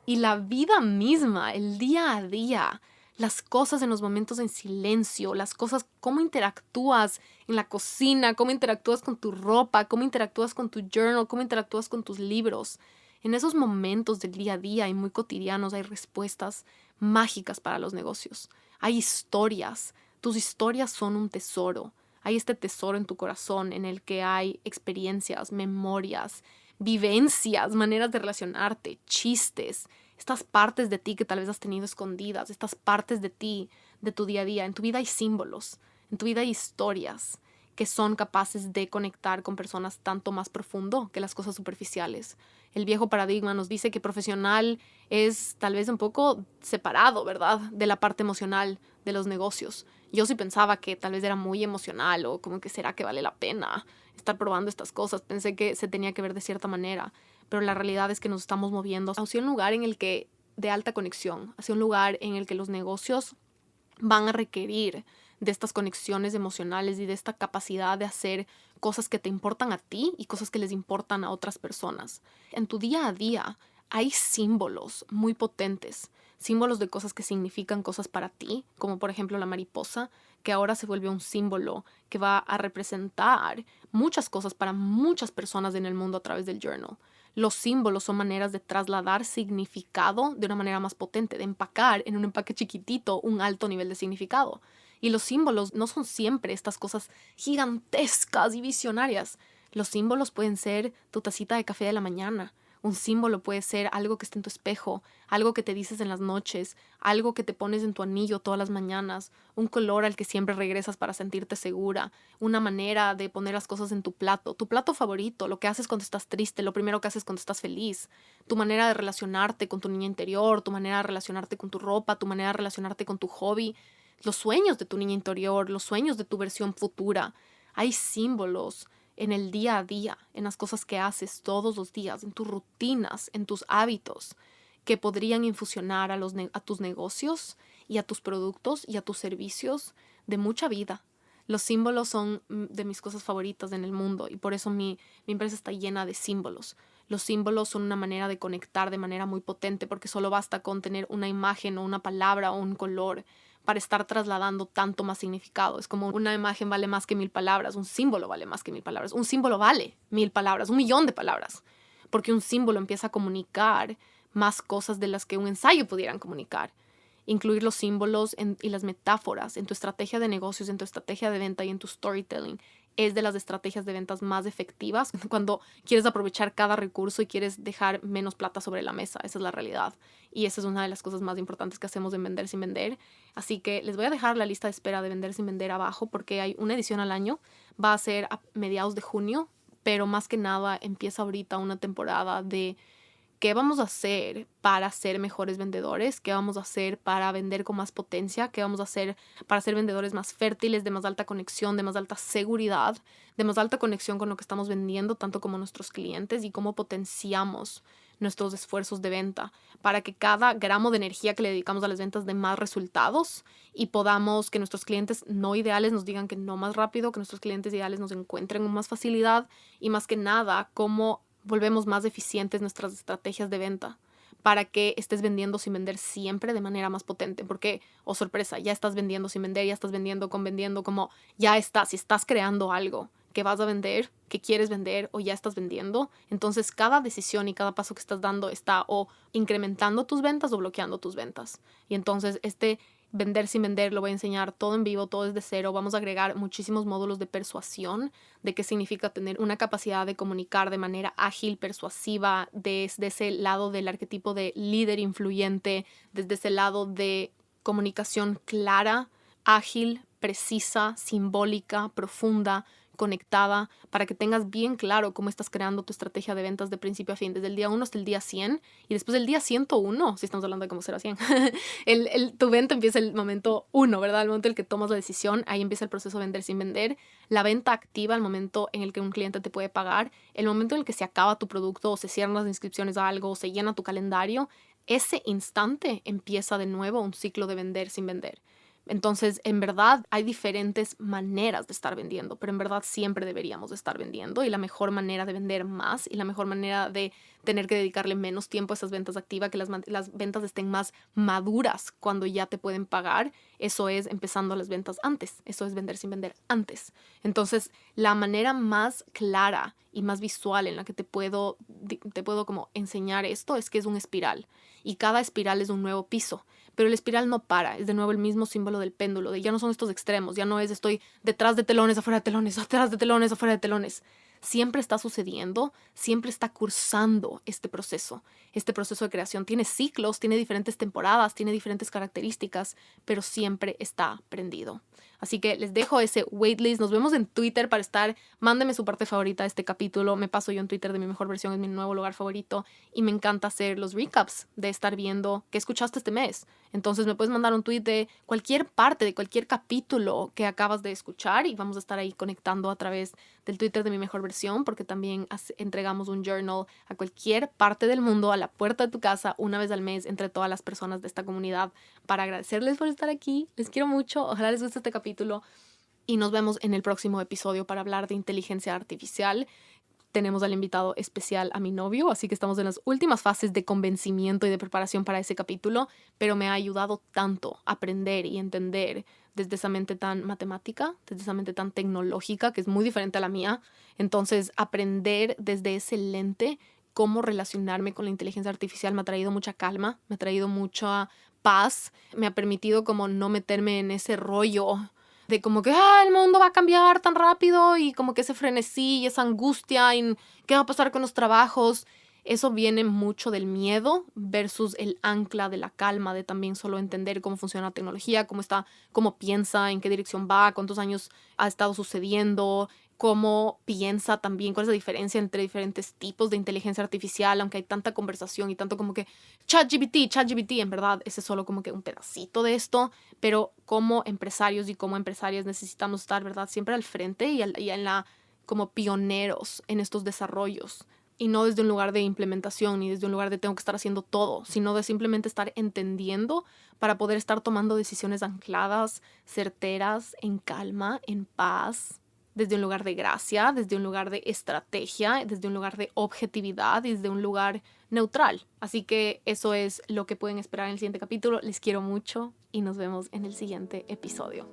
Y la vida misma, el día a día, las cosas en los momentos en silencio, las cosas, cómo interactúas en la cocina, cómo interactúas con tu ropa, cómo interactúas con tu journal, cómo interactúas con tus libros. En esos momentos del día a día y muy cotidianos hay respuestas mágicas para los negocios. Hay historias. Tus historias son un tesoro. Hay este tesoro en tu corazón en el que hay experiencias, memorias, vivencias, maneras de relacionarte, chistes, estas partes de ti que tal vez has tenido escondidas, estas partes de ti, de tu día a día. En tu vida hay símbolos, en tu vida hay historias que son capaces de conectar con personas tanto más profundo que las cosas superficiales. El viejo paradigma nos dice que profesional es tal vez un poco separado, ¿verdad?, de la parte emocional de los negocios. Yo sí pensaba que tal vez era muy emocional o como que será que vale la pena estar probando estas cosas. Pensé que se tenía que ver de cierta manera, pero la realidad es que nos estamos moviendo hacia un lugar en el que de alta conexión, hacia un lugar en el que los negocios van a requerir de estas conexiones emocionales y de esta capacidad de hacer cosas que te importan a ti y cosas que les importan a otras personas. En tu día a día hay símbolos muy potentes, símbolos de cosas que significan cosas para ti, como por ejemplo la mariposa, que ahora se vuelve un símbolo que va a representar muchas cosas para muchas personas en el mundo a través del journal. Los símbolos son maneras de trasladar significado de una manera más potente, de empacar en un empaque chiquitito un alto nivel de significado. Y los símbolos no son siempre estas cosas gigantescas y visionarias. Los símbolos pueden ser tu tacita de café de la mañana. Un símbolo puede ser algo que está en tu espejo, algo que te dices en las noches, algo que te pones en tu anillo todas las mañanas, un color al que siempre regresas para sentirte segura, una manera de poner las cosas en tu plato favorito, lo que haces cuando estás triste, lo primero que haces cuando estás feliz, tu manera de relacionarte con tu niña interior, tu manera de relacionarte con tu ropa, tu manera de relacionarte con tu hobby, los sueños de tu niña interior, los sueños de tu versión futura. Hay símbolos en el día a día, en las cosas que haces todos los días, en tus rutinas, en tus hábitos, que podrían infusionar a tus negocios y a tus productos y a tus servicios de mucha vida. Los símbolos son de mis cosas favoritas en el mundo y por eso mi empresa está llena de símbolos. Los símbolos son una manera de conectar de manera muy potente porque solo basta con tener una imagen o una palabra o un color para estar trasladando tanto más significado. Es como una imagen vale más que 1000 palabras, un símbolo vale más que 1000 palabras, un símbolo vale 1000 palabras, 1.000.000 de palabras, porque un símbolo empieza a comunicar más cosas de las que un ensayo pudieran comunicar. Incluir los símbolos y las metáforas en tu estrategia de negocios, en tu estrategia de venta y en tu storytelling es de las estrategias de ventas más efectivas cuando quieres aprovechar cada recurso y quieres dejar menos plata sobre la mesa. Esa es la realidad. Y esa es una de las cosas más importantes que hacemos en Vender Sin Vender. Así que les voy a dejar la lista de espera de Vender Sin Vender abajo porque hay una edición al año. Va a ser a mediados de junio, pero más que nada empieza ahorita una temporada de ¿qué vamos a hacer para ser mejores vendedores? ¿Qué vamos a hacer para vender con más potencia? ¿Qué vamos a hacer para ser vendedores más fértiles, de más alta conexión, de más alta seguridad, de más alta conexión con lo que estamos vendiendo, tanto como nuestros clientes? ¿Y cómo potenciamos nuestros esfuerzos de venta para que cada gramo de energía que le dedicamos a las ventas dé más resultados y podamos que nuestros clientes no ideales nos digan que no más rápido, que nuestros clientes ideales nos encuentren con más facilidad y más que nada, cómo volvemos más eficientes nuestras estrategias de venta para que estés vendiendo sin vender siempre de manera más potente. Porque, oh sorpresa, ya estás vendiendo sin vender, ya estás vendiendo con vendiendo, como ya estás, si estás creando algo que vas a vender, que quieres vender o ya estás vendiendo, entonces cada decisión y cada paso que estás dando está o incrementando tus ventas o bloqueando tus ventas. Y entonces este Vender sin vender, lo voy a enseñar todo en vivo, todo desde cero. Vamos a agregar muchísimos módulos de persuasión, de qué significa tener una capacidad de comunicar de manera ágil, persuasiva, desde ese lado del arquetipo de líder influyente, desde ese lado de comunicación clara, ágil, precisa, simbólica, profunda, conectada, para que tengas bien claro cómo estás creando tu estrategia de ventas de principio a fin, desde el día 1 hasta el día 100 y después del día 101, si estamos hablando de cómo ser a 100. Tu venta empieza el momento 1, ¿verdad? El momento en el que tomas la decisión, ahí empieza el proceso de vender sin vender. La venta activa, el momento en el que un cliente te puede pagar, el momento en el que se acaba tu producto o se cierran las inscripciones a algo o se llena tu calendario, ese instante empieza de nuevo un ciclo de vender sin vender. Entonces, en verdad, hay diferentes maneras de estar vendiendo, pero en verdad siempre deberíamos de estar vendiendo y la mejor manera de vender más y la mejor manera de tener que dedicarle menos tiempo a esas ventas activas, que las ventas estén más maduras cuando ya te pueden pagar, eso es empezando las ventas antes, eso es vender sin vender antes. Entonces, la manera más clara y más visual en la que te puedo como enseñar esto es que es un espiral y cada espiral es un nuevo piso. Pero el espiral no para, es de nuevo el mismo símbolo del péndulo, de ya no son estos extremos, ya no es estoy detrás de telones, afuera de telones, atrás de telones, afuera de telones. Siempre está sucediendo, siempre está cursando este proceso de creación. Tiene ciclos, tiene diferentes temporadas, tiene diferentes características, pero siempre está prendido. Así que les dejo ese waitlist. Nos vemos en Twitter para estar. Mándeme su parte favorita de este capítulo. Me paso yo en Twitter de mi mejor versión, es mi nuevo lugar favorito. Y me encanta hacer los recaps de estar viendo qué escuchaste este mes. Entonces me puedes mandar un tweet de cualquier parte, de cualquier capítulo que acabas de escuchar y vamos a estar ahí conectando a través del Twitter de mi mejor versión, porque también entregamos un journal a cualquier parte del mundo, a la puerta de tu casa, una vez al mes, entre todas las personas de esta comunidad, para agradecerles por estar aquí. Les quiero mucho. Ojalá les guste este capítulo y nos vemos en el próximo episodio para hablar de inteligencia artificial. Tenemos al invitado especial a mi novio, así que estamos en las últimas fases de convencimiento y de preparación para ese capítulo, pero me ha ayudado tanto a aprender y entender desde esa mente tan matemática, desde esa mente tan tecnológica, que es muy diferente a la mía. Entonces, aprender desde ese lente cómo relacionarme con la inteligencia artificial me ha traído mucha calma, me ha traído mucha paz, me ha permitido como no meterme en ese rollo de como que el mundo va a cambiar tan rápido y como que ese frenesí y esa angustia y qué va a pasar con los trabajos. Eso viene mucho del miedo versus el ancla de la calma, de también solo entender cómo funciona la tecnología, cómo piensa, en qué dirección va, cuántos años ha estado sucediendo, cómo piensa también, cuál es la diferencia entre diferentes tipos de inteligencia artificial, aunque hay tanta conversación y tanto como que ChatGPT, en verdad, ese es solo como que un pedacito de esto, pero como empresarios y como empresarias necesitamos estar, ¿verdad?, siempre al frente y en como pioneros en estos desarrollos. Y no desde un lugar de implementación ni desde un lugar de tengo que estar haciendo todo, sino de simplemente estar entendiendo para poder estar tomando decisiones ancladas, certeras, en calma, en paz, desde un lugar de gracia, desde un lugar de estrategia, desde un lugar de objetividad y desde un lugar neutral. Así que eso es lo que pueden esperar en el siguiente capítulo. Les quiero mucho y nos vemos en el siguiente episodio.